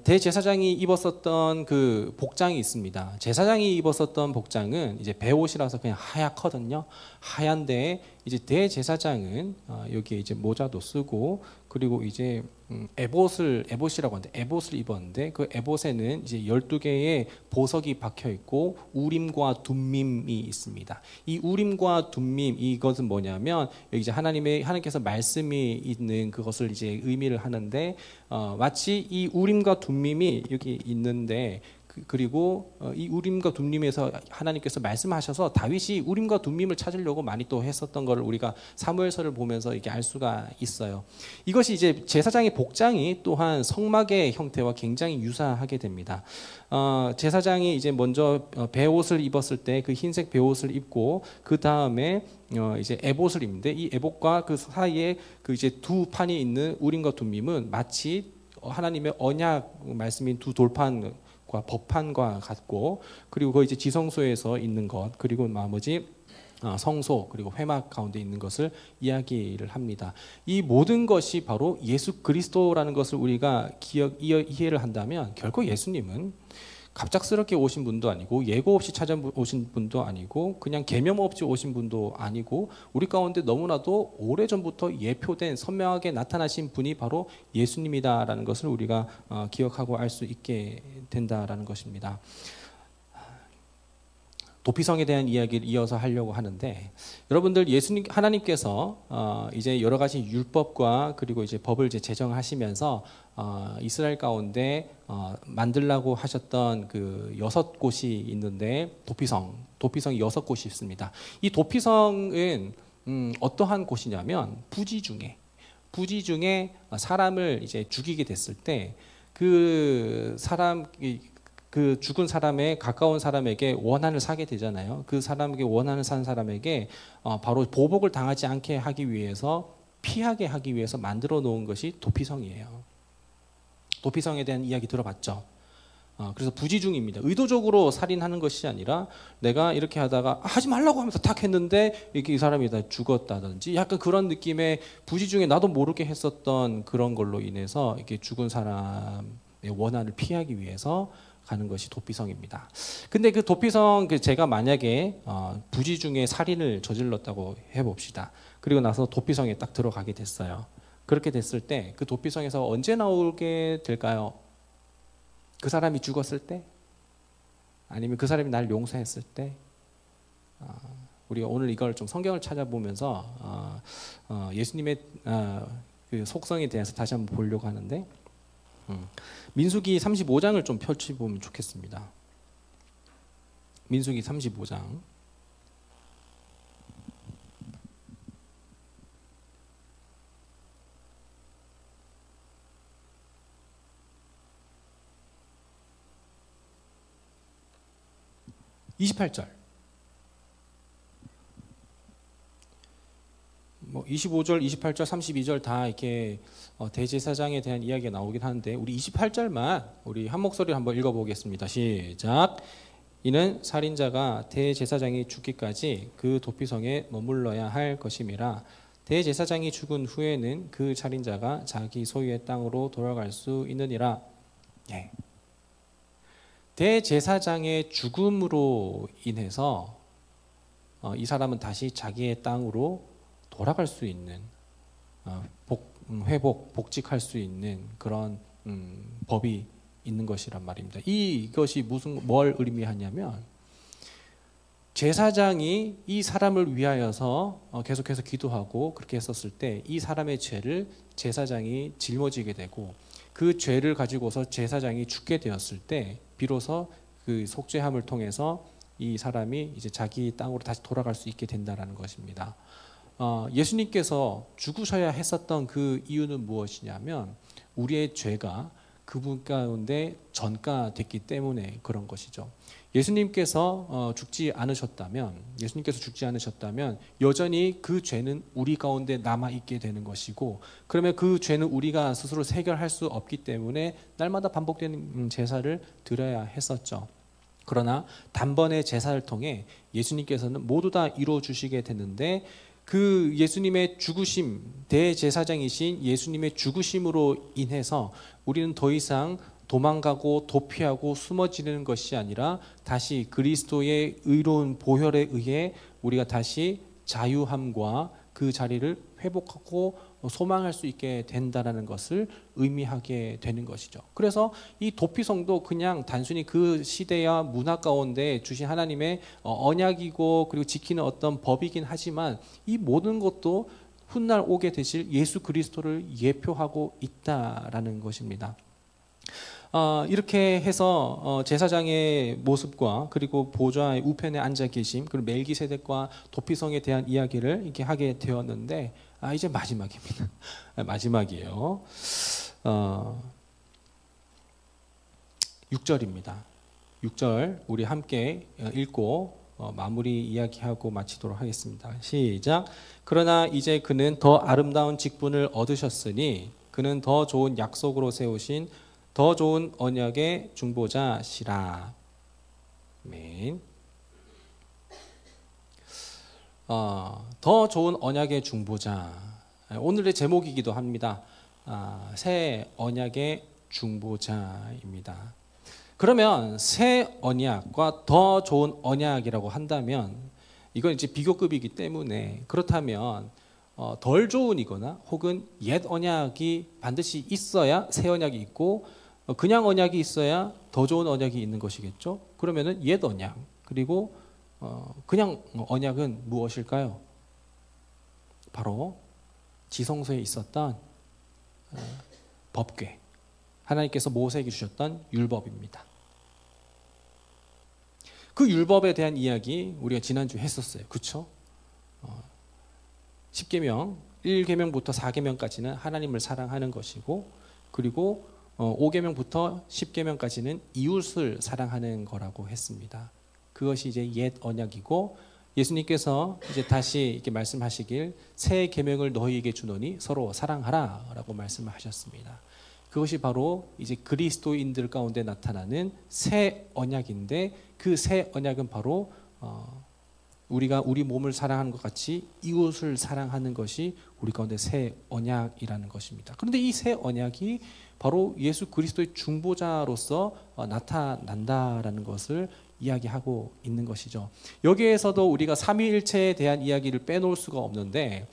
대제사장이 입었었던 그 복장이 있습니다. 제사장이 입었었던 복장은 이제 베옷이라서 그냥 하얗거든요. 하얀데 이제 대제사장은 여기에 이제 모자도 쓰고 그리고 이제 에봇이라고 하는데 에봇을 입었는데 그 에봇에는 이제 12개의 보석이 박혀 있고 우림과 둠밈이 있습니다. 이 우림과 둠밈 이것은 뭐냐면 여기 이제 하나님께서 말씀이 있는 그것을 이제 의미를 하는데 마치 이 우림과 둠밈이 여기 있는데 그리고 이 우림과 둠밈에서 하나님께서 말씀하셔서 다윗이 우림과 둠밈을 찾으려고 많이 또 했었던 것을 우리가 사무엘서를 보면서 이렇게 알 수가 있어요. 이것이 이제 제사장의 복장이 또한 성막의 형태와 굉장히 유사하게 됩니다. 제사장이 이제 먼저 베옷을 입었을 때 그 흰색 베옷을 입고 그 다음에 이제 에봇을 입는데 이 에봇과 그 사이에 그 이제 두 판이 있는 우림과 둠밈은 마치 하나님의 언약 말씀인 두 돌판 법판과 같고 그리고 그 이제 지성소에서 있는 것 그리고 나머지 성소 그리고 회막 가운데 있는 것을 이야기를 합니다. 이 모든 것이 바로 예수 그리스도라는 것을 우리가 이해를 한다면 결코 예수님은 갑작스럽게 오신 분도 아니고 예고 없이 찾아오신 분도 아니고 그냥 계명 없이 오신 분도 아니고 우리 가운데 너무나도 오래전부터 예표된 선명하게 나타나신 분이 바로 예수님이다라는 것을 우리가 기억하고 알 수 있게 된다라는 것입니다. 도피성에 대한 이야기를 이어서 하려고 하는데 여러분들 하나님께서 이제 여러 가지 율법과 그리고 이제 법을 이제 제정하시면서 이스라엘 가운데 만들라고 하셨던 그 6곳이 있는데 도피성이 6곳이 있습니다. 이 도피성은 어떠한 곳이냐면 부지 중에 부지 중에 사람을 이제 죽이게 됐을 때 그 사람 그 죽은 사람의 가까운 사람에게 원한을 사게 되잖아요. 그 사람에게 원한을 산 사람에게 바로 보복을 당하지 않게 하기 위해서 피하게 하기 위해서 만들어 놓은 것이 도피성이에요. 도피성에 대한 이야기 들어봤죠. 그래서 부지중입니다. 의도적으로 살인하는 것이 아니라 내가 이렇게 하다가 하지 말라고 하면서 탁 했는데 이렇게 이 사람이 다 죽었다든지 약간 그런 느낌의 부지중에 나도 모르게 했었던 그런 걸로 인해서 이렇게 죽은 사람의 원한을 피하기 위해서 가는 것이 도피성입니다. 근데 그 도피성 제가 만약에 부지중에 살인을 저질렀다고 해봅시다. 그리고 나서 도피성에 딱 들어가게 됐어요. 그렇게 됐을 때 그 도피성에서 언제 나오게 될까요? 그 사람이 죽었을 때? 아니면 그 사람이 날 용서했을 때? 우리가 오늘 이걸 좀 성경을 찾아보면서 예수님의 그 속성에 대해서 다시 한번 보려고 하는데 민수기 35장을 좀 펼쳐보면 좋겠습니다. 민수기 35장 28절. 25절, 28절, 32절 다 이렇게 대제사장에 대한 이야기가 나오긴 하는데 우리 28절만 우리 한 목소리로 한번 읽어보겠습니다. 시작. 이는 살인자가 대제사장이 죽기까지 그 도피성에 머물러야 할 것임이라. 대제사장이 죽은 후에는 그 살인자가 자기 소유의 땅으로 돌아갈 수 있느니라. 예. 대제사장의 죽음으로 인해서 이 사람은 다시 자기의 땅으로 돌아갈 수 있는 회복, 복직할 수 있는 그런 법이 있는 것이란 말입니다. 이것이 뭘 의미하냐면 제사장이 이 사람을 위하여서 계속해서 기도하고 그렇게 했었을 때 이 사람의 죄를 제사장이 짊어지게 되고 그 죄를 가지고서 제사장이 죽게 되었을 때 비로소 그 속죄함을 통해서 이 사람이 이제 자기 땅으로 다시 돌아갈 수 있게 된다라는 것입니다. 예수님께서 죽으셔야 했었던 그 이유는 무엇이냐면 우리의 죄가 그분 가운데 전가됐기 때문에 그런 것이죠. 예수님께서 죽지 않으셨다면 여전히 그 죄는 우리 가운데 남아 있게 되는 것이고, 그러면 그 죄는 우리가 스스로 해결할 수 없기 때문에 날마다 반복되는 제사를 드려야 했었죠. 그러나 단번에 제사를 통해 예수님께서는 모두 다 이루어 주시게 됐는데 그 예수님의 죽으심, 대제사장이신 예수님의 죽으심으로 인해서 우리는 더 이상 도망가고 도피하고 숨어지는 것이 아니라 다시 그리스도의 의로운 보혈에 의해 우리가 다시 자유함과 그 자리를 회복하고 소망할 수 있게 된다는 것을 의미하게 되는 것이죠. 그래서 이 도피성도 그냥 단순히 그 시대와 문화 가운데 주신 하나님의 언약이고 그리고 지키는 어떤 법이긴 하지만 이 모든 것도 훗날 오게 되실 예수 그리스도를 예표하고 있다라는 것입니다. 이렇게 해서 제사장의 모습과 그리고 보좌의 우편에 앉아 계심 그리고 멜기세덱과 도피성에 대한 이야기를 이렇게 하게 되었는데 이제 마지막입니다. 마지막이에요. 6절입니다. 6절 우리 함께 읽고 마무리 이야기하고 마치도록 하겠습니다. 시작. 그러나 이제 그는 더 아름다운 직분을 얻으셨으니 그는 더 좋은 약속으로 세우신 더 좋은 언약의 중보자시라. 아멘. 더 좋은 언약의 중보자. 오늘의 제목이기도 합니다. 새 언약의 중보자입니다. 그러면 새 언약과 더 좋은 언약이라고 한다면 이건 이제 비교급이기 때문에 그렇다면 덜 좋은이거나 혹은 옛 언약이 반드시 있어야 새 언약이 있고 그냥 언약이 있어야 더 좋은 언약이 있는 것이겠죠. 그러면은 옛 언약 그리고 그냥 언약은 무엇일까요? 바로 지성소에 있었던 법궤, 하나님께서 모세에게 주셨던 율법입니다. 그 율법에 대한 이야기 우리가 지난주에 했었어요. 그렇죠? 십계명 1계명부터 4계명까지는 하나님을 사랑하는 것이고, 그리고 5계명부터 10계명까지는 이웃을 사랑하는 거라고 했습니다. 그것이 이제 옛 언약이고, 예수님께서 이제 다시 이렇게 말씀하시길 새 계명을 너희에게 주노니 서로 사랑하라라고 말씀하셨습니다. 그것이 바로 이제 그리스도인들 가운데 나타나는 새 언약인데, 그 새 언약은 바로 우리가 우리 몸을 사랑하는 것 같이 이웃을 사랑하는 것이 우리 가운데 새 언약이라는 것입니다. 그런데 이 새 언약이 바로 예수 그리스도의 중보자로서 나타난다라는 것을 이야기하고 있는 것이죠. 여기에서도 우리가 삼위일체에 대한 이야기를 빼놓을 수가 없는데,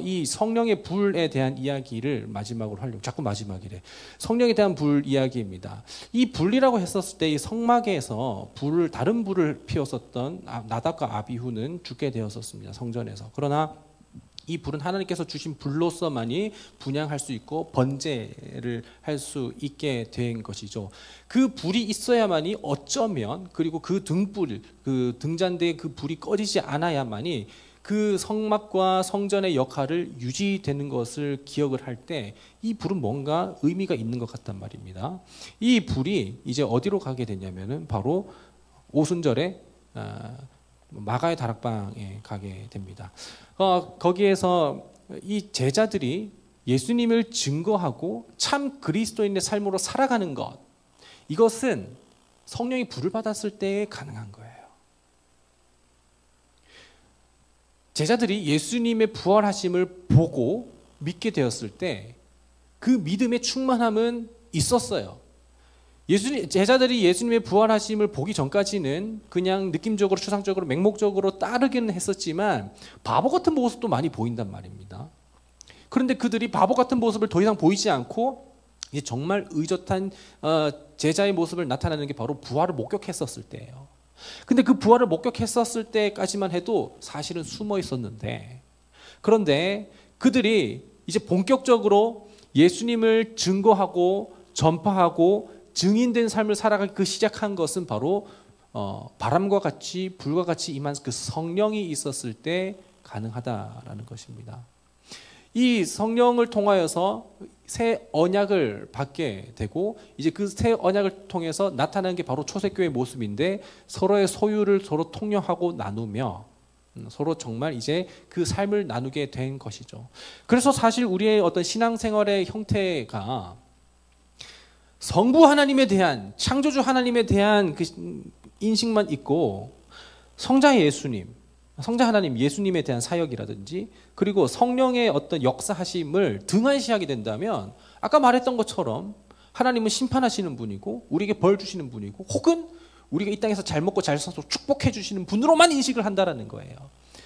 이 성령의 불에 대한 이야기를 마지막으로 하려고, 자꾸 마지막이래. 성령에 대한 불 이야기입니다. 이 불이라고 했었을 때 이 성막에서 다른 불을 피웠었던 나답과 아비후는 죽게 되었었습니다. 성전에서. 그러나 이 불은 하나님께서 주신 불로서만이 분향할 수 있고 번제를 할 수 있게 된 것이죠. 그 불이 있어야만이 어쩌면, 그리고 그 등불, 그 등잔대에 그 불이 꺼지지 않아야만이 그 성막과 성전의 역할을 유지되는 것을 기억을 할 때 이 불은 뭔가 의미가 있는 것 같단 말입니다. 이 불이 이제 어디로 가게 되냐면은 바로 오순절에 마가의 다락방에 가게 됩니다. 거기에서 이 제자들이 예수님을 증거하고 참 그리스도인의 삶으로 살아가는 것, 이것은 성령이 불을 받았을 때 가능한 거예요. 제자들이 예수님의 부활하심을 보고 믿게 되었을 때 그 믿음의 충만함은 있었어요. 제자들이 예수님의 부활하심을 보기 전까지는 그냥 느낌적으로, 추상적으로, 맹목적으로 따르기는 했었지만 바보 같은 모습도 많이 보인단 말입니다. 그런데 그들이 바보 같은 모습을 더 이상 보이지 않고 이제 정말 의젓한 제자의 모습을 나타내는 게 바로 부활을 목격했었을 때예요. 근데 그 부활을 목격했었을 때까지만 해도 사실은 숨어 있었는데, 그런데 그들이 이제 본격적으로 예수님을 증거하고 전파하고 증인된 삶을 살아가기 시작한 것은 바로 바람과 같이 불과 같이 임한 그 성령이 있었을 때 가능하다라는 것입니다. 이 성령을 통하여서 새 언약을 받게 되고, 이제 그 새 언약을 통해서 나타나는 게 바로 초대교회의 모습인데, 서로의 소유를 서로 통용하고 나누며 서로 정말 이제 그 삶을 나누게 된 것이죠. 그래서 사실 우리의 어떤 신앙생활의 형태가 성부 하나님에 대한, 창조주 하나님에 대한 그 인식만 있고, 성자 하나님 예수님에 대한 사역이라든지, 그리고 성령의 어떤 역사하심을 등한시하게 된다면, 아까 말했던 것처럼 하나님은 심판하시는 분이고 우리에게 벌 주시는 분이고, 혹은 우리가 이 땅에서 잘 먹고 잘 살아서 축복해 주시는 분으로만 인식을 한다라는 거예요.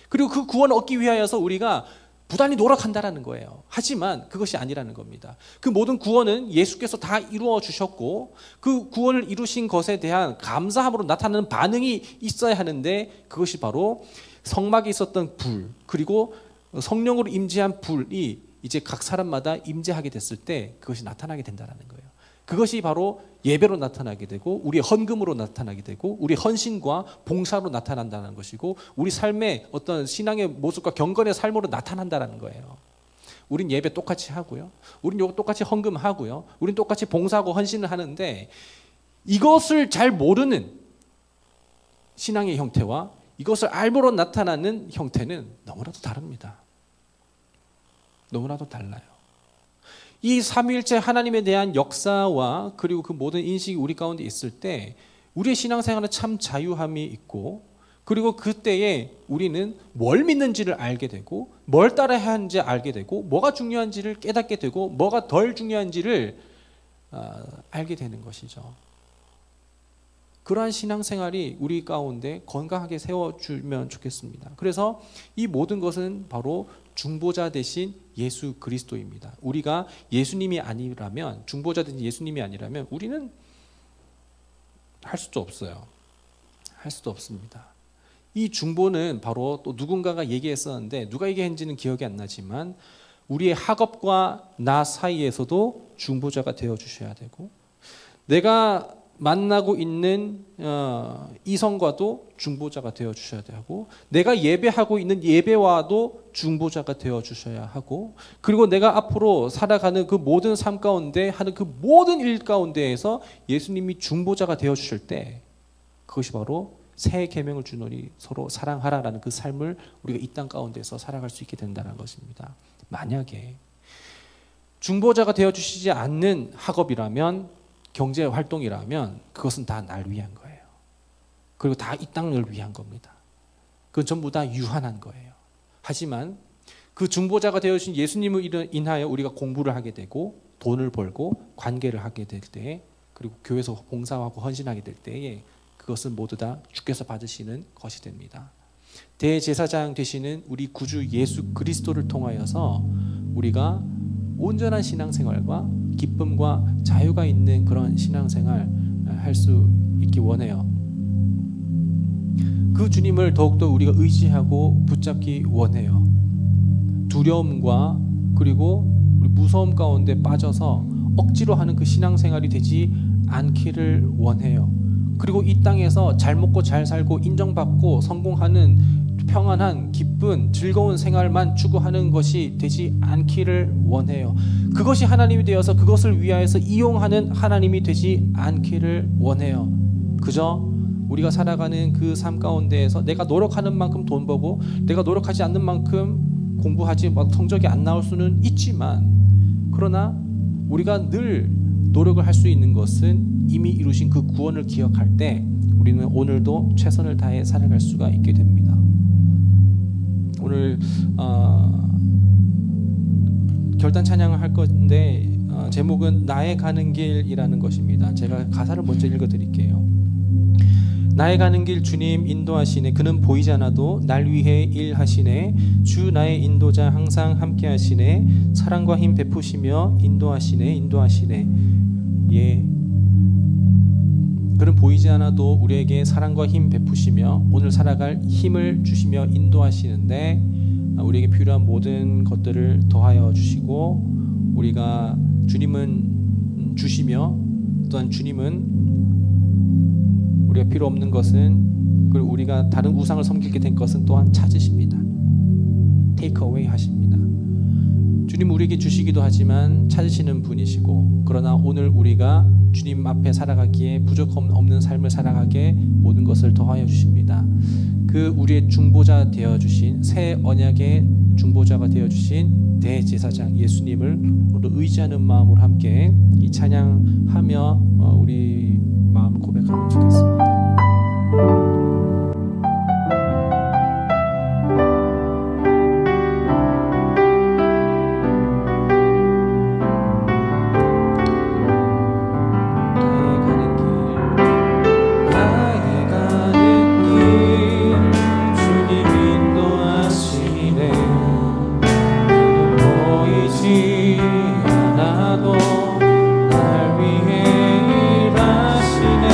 그리고 그 구원을 얻기 위하여서 우리가 부단히 노력한다라는 거예요. 하지만 그것이 아니라는 겁니다. 그 모든 구원은 예수께서 다 이루어 주셨고, 그 구원을 이루신 것에 대한 감사함으로 나타나는 반응이 있어야 하는데, 그것이 바로 성막에 있었던 불, 그리고 성령으로 임재한 불이 이제 각 사람마다 임재하게 됐을 때 그것이 나타나게 된다는 거예요. 그것이 바로 예배로 나타나게 되고, 우리의 헌금으로 나타나게 되고, 우리의 헌신과 봉사로 나타난다는 것이고, 우리 삶의 어떤 신앙의 모습과 경건의 삶으로 나타난다는 거예요. 우린 예배 똑같이 하고요, 우린 똑같이 헌금하고요, 우린 똑같이 봉사하고 헌신을 하는데, 이것을 잘 모르는 신앙의 형태와 이것을 알므로 나타나는 형태는 너무나도 다릅니다. 너무나도 달라요. 이 삼위일체 하나님에 대한 역사와 그리고 그 모든 인식이 우리 가운데 있을 때 우리의 신앙생활은 참 자유함이 있고, 그리고 그때에 우리는 뭘 믿는지를 알게 되고, 뭘 따라야 하는지 알게 되고, 뭐가 중요한지를 깨닫게 되고, 뭐가 덜 중요한지를 알게 되는 것이죠. 그러한 신앙생활이 우리 가운데 건강하게 세워주면 좋겠습니다. 그래서 이 모든 것은 바로 중보자 대신 예수 그리스도입니다. 우리가 예수님이 아니라면, 중보자 대신 예수님이 아니라면 우리는 할 수도 없어요. 할 수도 없습니다. 이 중보는 바로 또 누군가가 얘기했었는데, 누가 얘기했는지는 기억이 안 나지만, 우리의 학업과 나 사이에서도 중보자가 되어 주셔야 되고, 내가 만나고 있는 이성과도 중보자가 되어 주셔야 하고, 내가 예배하고 있는 예배와도 중보자가 되어 주셔야 하고, 그리고 내가 앞으로 살아가는 그 모든 삶 가운데 하는 그 모든 일 가운데에서 예수님이 중보자가 되어 주실 때, 그것이 바로 새 계명을 주노니 서로 사랑하라라는 그 삶을 우리가 이 땅 가운데서 살아갈 수 있게 된다는 것입니다. 만약에 중보자가 되어 주시지 않는 학업이라면, 경제 활동이라면 그것은 다 날 위한 거예요. 그리고 다 이 땅을 위한 겁니다. 그건 전부 다 유한한 거예요. 하지만 그 중보자가 되어주신 예수님을 인하여 우리가 공부를 하게 되고 돈을 벌고 관계를 하게 될 때, 그리고 교회에서 봉사하고 헌신하게 될 때에 그것은 모두 다 주께서 받으시는 것이 됩니다. 대제사장 되시는 우리 구주 예수 그리스도를 통하여서 우리가 온전한 신앙생활과 기쁨과 자유가 있는 그런 신앙생활 할 수 있기 원해요. 그 주님을 더욱더 우리가 의지하고 붙잡기 원해요. 두려움과 그리고 우리 무서움 가운데 빠져서 억지로 하는 그 신앙생활이 되지 않기를 원해요. 그리고 이 땅에서 잘 먹고 잘 살고 인정받고 성공하는 평안한 기쁜 즐거운 생활만 추구하는 것이 되지 않기를 원해요. 그것이 하나님이 되어서 그것을 위하여서 이용하는 하나님이 되지 않기를 원해요. 그저 우리가 살아가는 그 삶 가운데에서 내가 노력하는 만큼 돈 벌고 내가 노력하지 않는 만큼 공부하지 성적이 안 나올 수는 있지만, 그러나 우리가 늘 노력을 할 수 있는 것은 이미 이루신 그 구원을 기억할 때 우리는 오늘도 최선을 다해 살아갈 수가 있게 됩니다. 오늘 결단 찬양을 할 건데 제목은 나의 가는 길이라는 것입니다. 제가 가사를 먼저 읽어드릴게요. 나의 가는 길 주님 인도하시네. 그는 보이지 않아도 날 위해 일하시네. 주 나의 인도자 항상 함께 하시네. 사랑과 힘 베푸시며 인도하시네. 예. 그는 보이지 않아도 우리에게 사랑과 힘 베푸시며 오늘 살아갈 힘을 주시며 인도하시는데, 우리에게 필요한 모든 것들을 더하여 주시고, 우리가 주님은 주시며 또한 주님은 우리가 필요 없는 것은, 그리고 우리가 다른 우상을 섬기게 된 것은 또한 찾으십니다. Take away 하십니다. 주님 우리에게 주시기도 하지만 찾으시는 분이시고, 그러나 오늘 우리가 주님 앞에 살아가기에 부족 없는 삶을 살아가게 모든 것을 더하여 주십니다. 그 우리의 중보자 되어주신 새 언약의 중보자가 되어주신 대제사장 예수님을 오늘 의지하는 마음으로 함께 이 찬양하며 우리 마음을 고백하면 좋겠습니다. 날 위해 일하시네.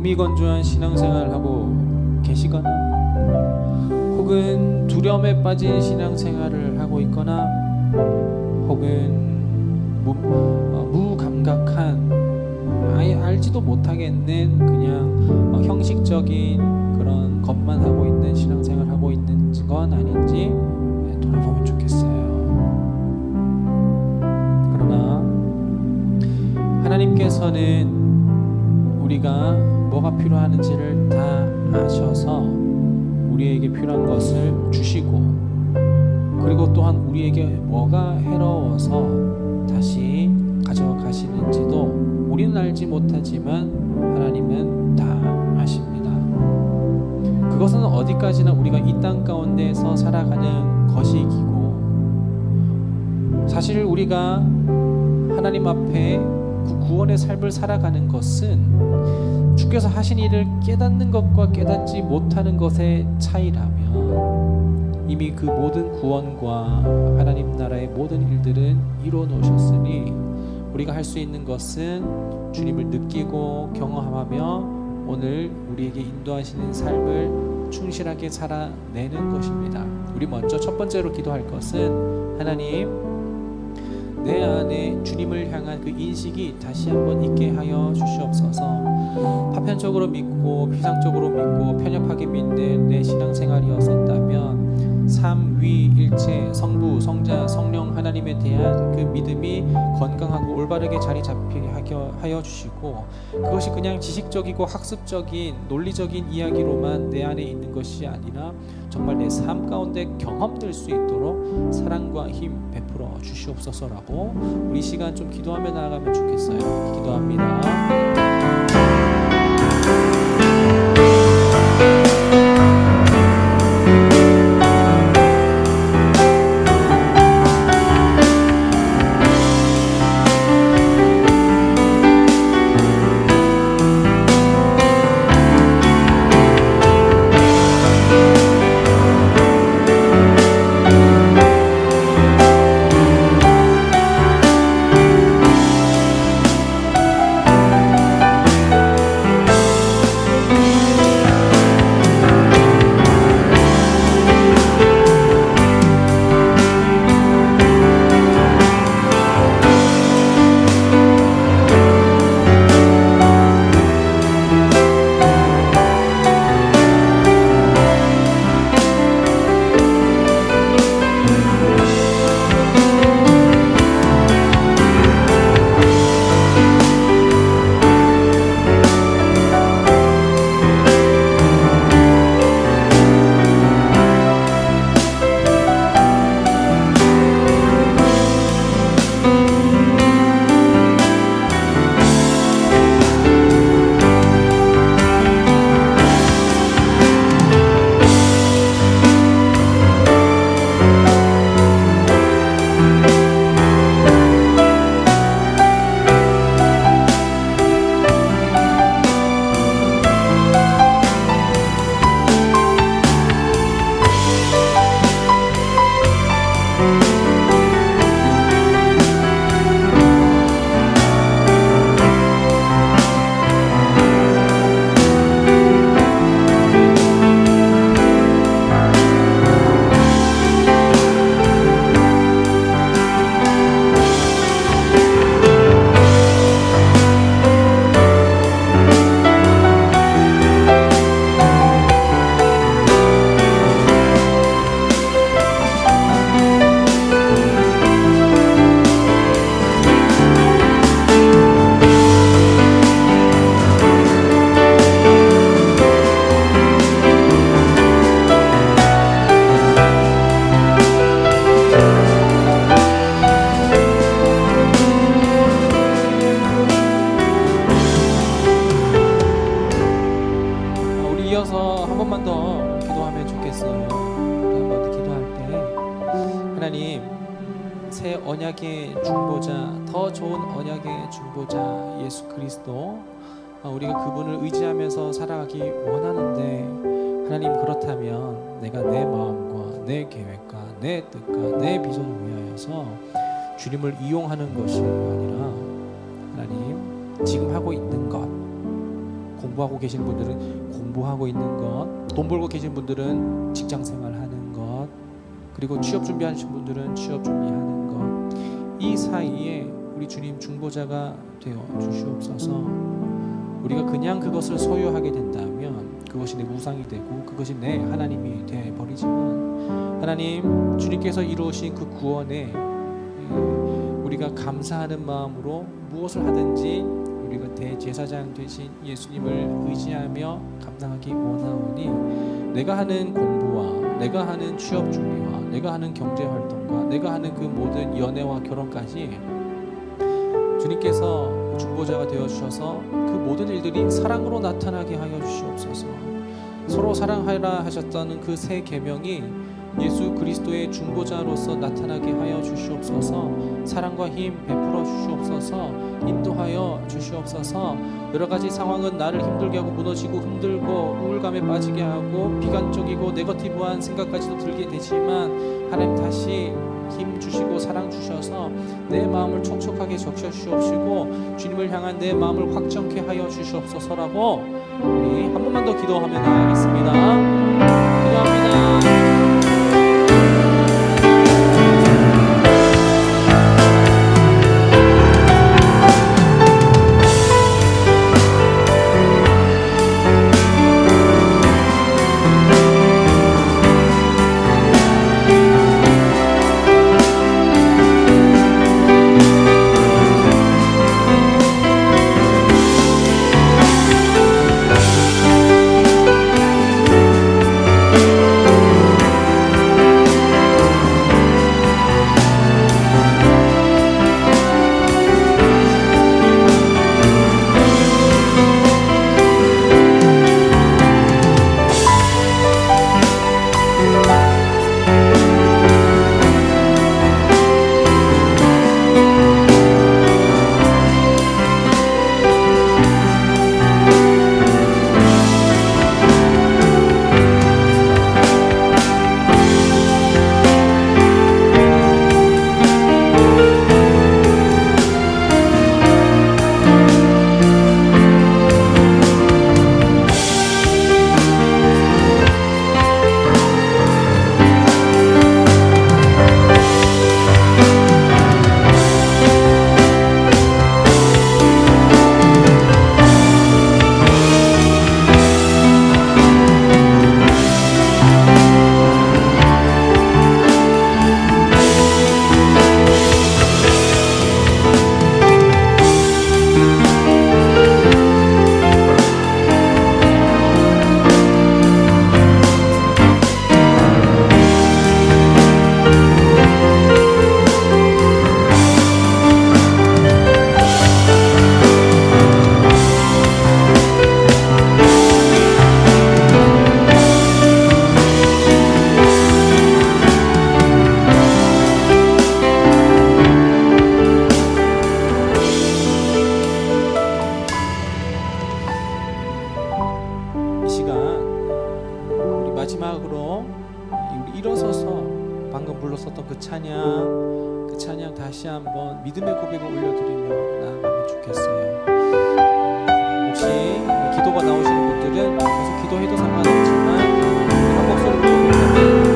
무미건조한 신앙생활을 하고 계시거나 혹은 두려움에 빠진 신앙생활을 하고 있거나 혹은 무감각한 아예 알지도 못하겠는 그냥 형식적인 그런 것만 하고 있는 신앙생활을 하고 있는 건 아닌지 돌아보면 좋겠어요. 그러나 하나님께서는 우리가 뭐가 필요하는지를 다 아셔서 우리에게 필요한 것을 주시고, 그리고 또한 우리에게 뭐가 해로워서 다시 가져가시는지도 우리는 알지 못하지만 하나님은 다 아십니다. 그것은 어디까지나 우리가 이 땅 가운데서 살아가는 것이기고, 사실 우리가 하나님 앞에 구원의 삶을 살아가는 것은 주께서 하신 일을 깨닫는 것과 깨닫지 못하는 것의 차이라면 이미 그 모든 구원과 하나님 나라의 모든 일들은 이루어 놓으셨으니 우리가 할 수 있는 것은 주님을 느끼고 경험하며 오늘 우리에게 인도하시는 삶을 충실하게 살아내는 것입니다. 우리 먼저 첫 번째로 기도할 것은, 하나님, 내 안에 주님을 향한 그 인식이 다시 한번 있게 하여 주시옵소서. 파편적으로 믿고 피상적으로 믿고 편협하게 믿는 내 신앙생활이었었다면 삼위일체 성부 성자 성령 하나님에 대한 그 믿음이 건강하고 올바르게 자리 잡히게 하여 주시고, 그것이 그냥 지식적이고 학습적인 논리적인 이야기로만 내 안에 있는 것이 아니라 정말 내 삶 가운데 경험될 수 있도록 사랑과 힘 베풀어 주시옵소서라고 우리 시간 좀 기도하며 나아가면 좋겠어요. 기도합니다. 언약의 중보자, 더 좋은 언약의 중보자 예수 그리스도, 우리가 그분을 의지하면서 살아가기 원하는데, 하나님 그렇다면 내가 내 마음과 내 계획과 내 뜻과 내 비전을 위하여서 주님을 이용하는 것이 아니라 하나님 지금 하고 있는 것, 공부하고 계신 분들은 공부하고 있는 것, 돈 벌고 계신 분들은 직장 생활하는 것, 그리고 취업 준비하신 분들은 취업 준비하는 것, 이 사이에 우리 주님 중보자가 되어 주시옵소서. 우리가 그냥 그것을 소유하게 된다면 그것이 내 우상이 되고 그것이 내 하나님이 되어버리지만, 하나님 주님께서 이루신 그 구원에 우리가 감사하는 마음으로 무엇을 하든지 우리가 대제사장 되신 예수님을 의지하며 감당하기 원하오니, 내가 하는 공부와 내가 하는 취업 준비와 내가 하는 경제활동과 내가 하는 그 모든 연애와 결혼까지 주님께서 중보자가 되어주셔서 그 모든 일들이 사랑으로 나타나게 하여 주시옵소서. 서로 사랑하라 하셨다는 그 새 계명이 예수 그리스도의 중보자로서 나타나게 하여 주시옵소서. 사랑과 힘 베풀어 주시옵소서. 인도하여 주시옵소서. 여러 가지 상황은 나를 힘들게 하고 무너지고 흔들고 우울감에 빠지게 하고 비관적이고 네거티브한 생각까지도 들게 되지만, 하나님 다시 힘 주시고 사랑 주셔서 내 마음을 촉촉하게 적셔 주시옵시고 주님을 향한 내 마음을 확정케 하여 주시옵소서라고 우리 한 번만 더 기도하며 나가겠습니다. 기도합니다. 마지막으로 우리 일어서서 방금 불렀었던 그 찬양 다시 한번 믿음의 고백을 올려드리며 나아가면 좋겠어요. 혹시 기도가 나오시는 분들은 계속 기도해도 상관없지만 한 목소리로 고백하면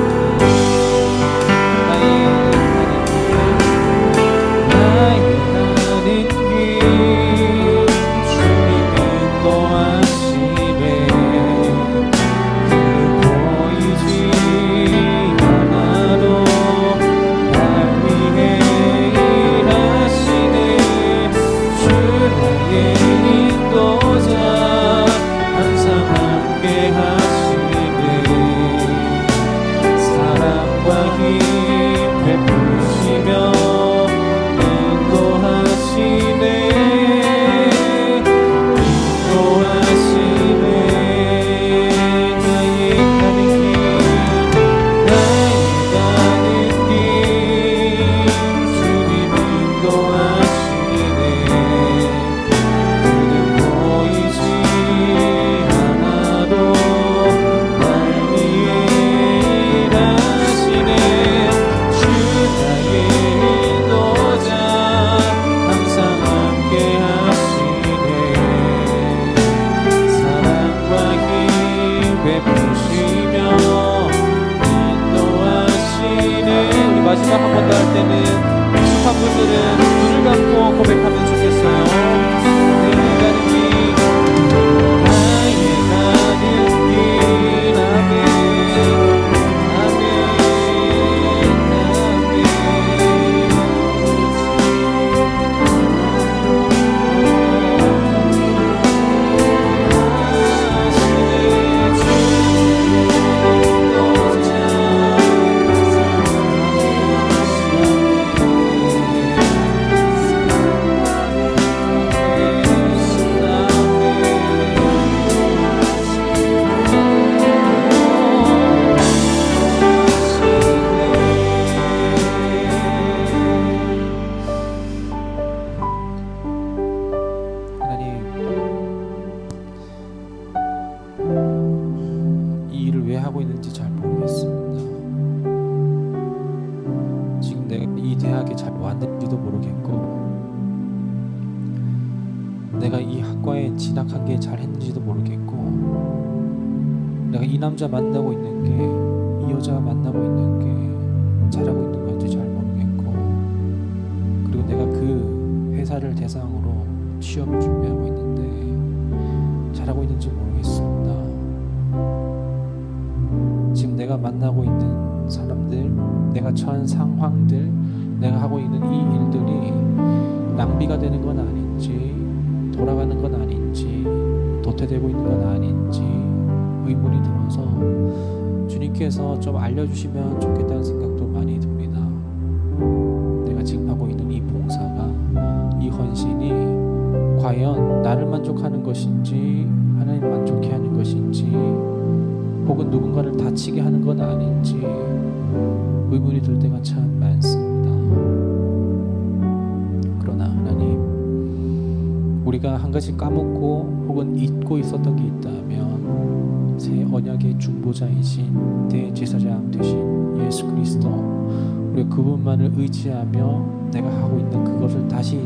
항상 함께 하시 대학에 잘 왔는지도 모르겠고 내가 이 학과에 진학한 게 잘했는지도 모르겠고 내가 이 남자 만나고 있는 게 이 여자 만나고 있는 게 잘하고 있는 건지 잘 모르겠고 그리고 내가 그 회사를 대상으로 취업을 준비하고 있는데 잘하고 있는지 모르겠습니다. 지금 내가 만나고 있는 사람들, 내가 처한 상황들, 내가 하고 있는 이 일들이 낭비가 되는 건 아닌지 돌아가는 건 아닌지 도태되고 있는 건 아닌지 의문이 들어서 주님께서 좀 알려주시면 좋겠다는 생각도 많이 듭니다. 내가 지금 하고 있는 이 봉사가 이 헌신이 과연 나를 만족하는 것인지 하나님 만족해 하는 것인지 혹은 누군가를 다치게 하는 건 아닌지 의문이 들 때가 참 많습니다. 그러나 하나님 우리가 한 가지 까먹고 혹은 잊고 있었던 게 있다면 새 언약의 중보자이신 대제사장 되신 예수 그리스도 우리가 그분만을 의지하며 내가 하고 있는 그것을 다시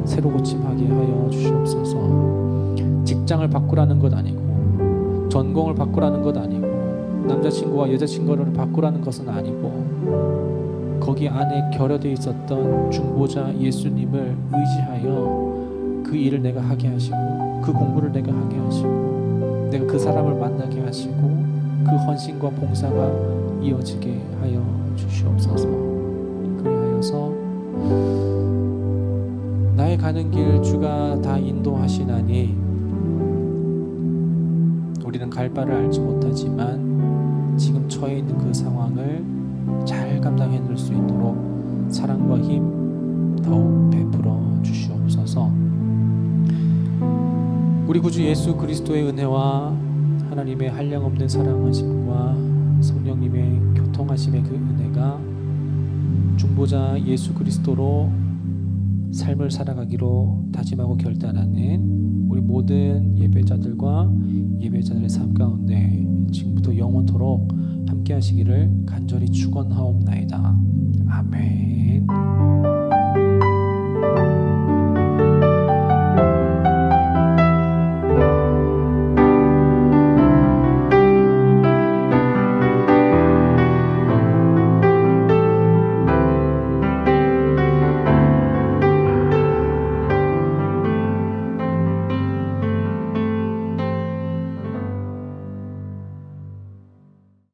새로 고침하게 하여 주시옵소서. 직장을 바꾸라는 것 아니고 전공을 바꾸라는 것 아니고 남자친구와 여자친구를 바꾸라는 것은 아니고 거기 안에 결여되어 있었던 중보자 예수님을 의지하여 그 일을 내가 하게 하시고 그 공부를 내가 하게 하시고 내가 그 사람을 만나게 하시고 그 헌신과 봉사가 이어지게 하여 주시옵소서. 그리하여서 나의 가는 길 주가 다 인도하시나니 우리는 갈 바를 알지 못하지만 지금 처해 있는 그 상황을 잘 감당해낼 수 있도록 사랑과 힘 더욱 베풀어 주시옵소서. 우리 구주 예수 그리스도의 은혜와 하나님의 한량없는 사랑하심과 성령님의 교통하심의 그 은혜가 중보자 예수 그리스도로 삶을 살아가기로 다짐하고 결단하는 우리 모든 예배자들과 예배자들의 삶 가운데 지금부터 영원토록 함께 하시기를 간절히 축원하옵나이다. 아멘.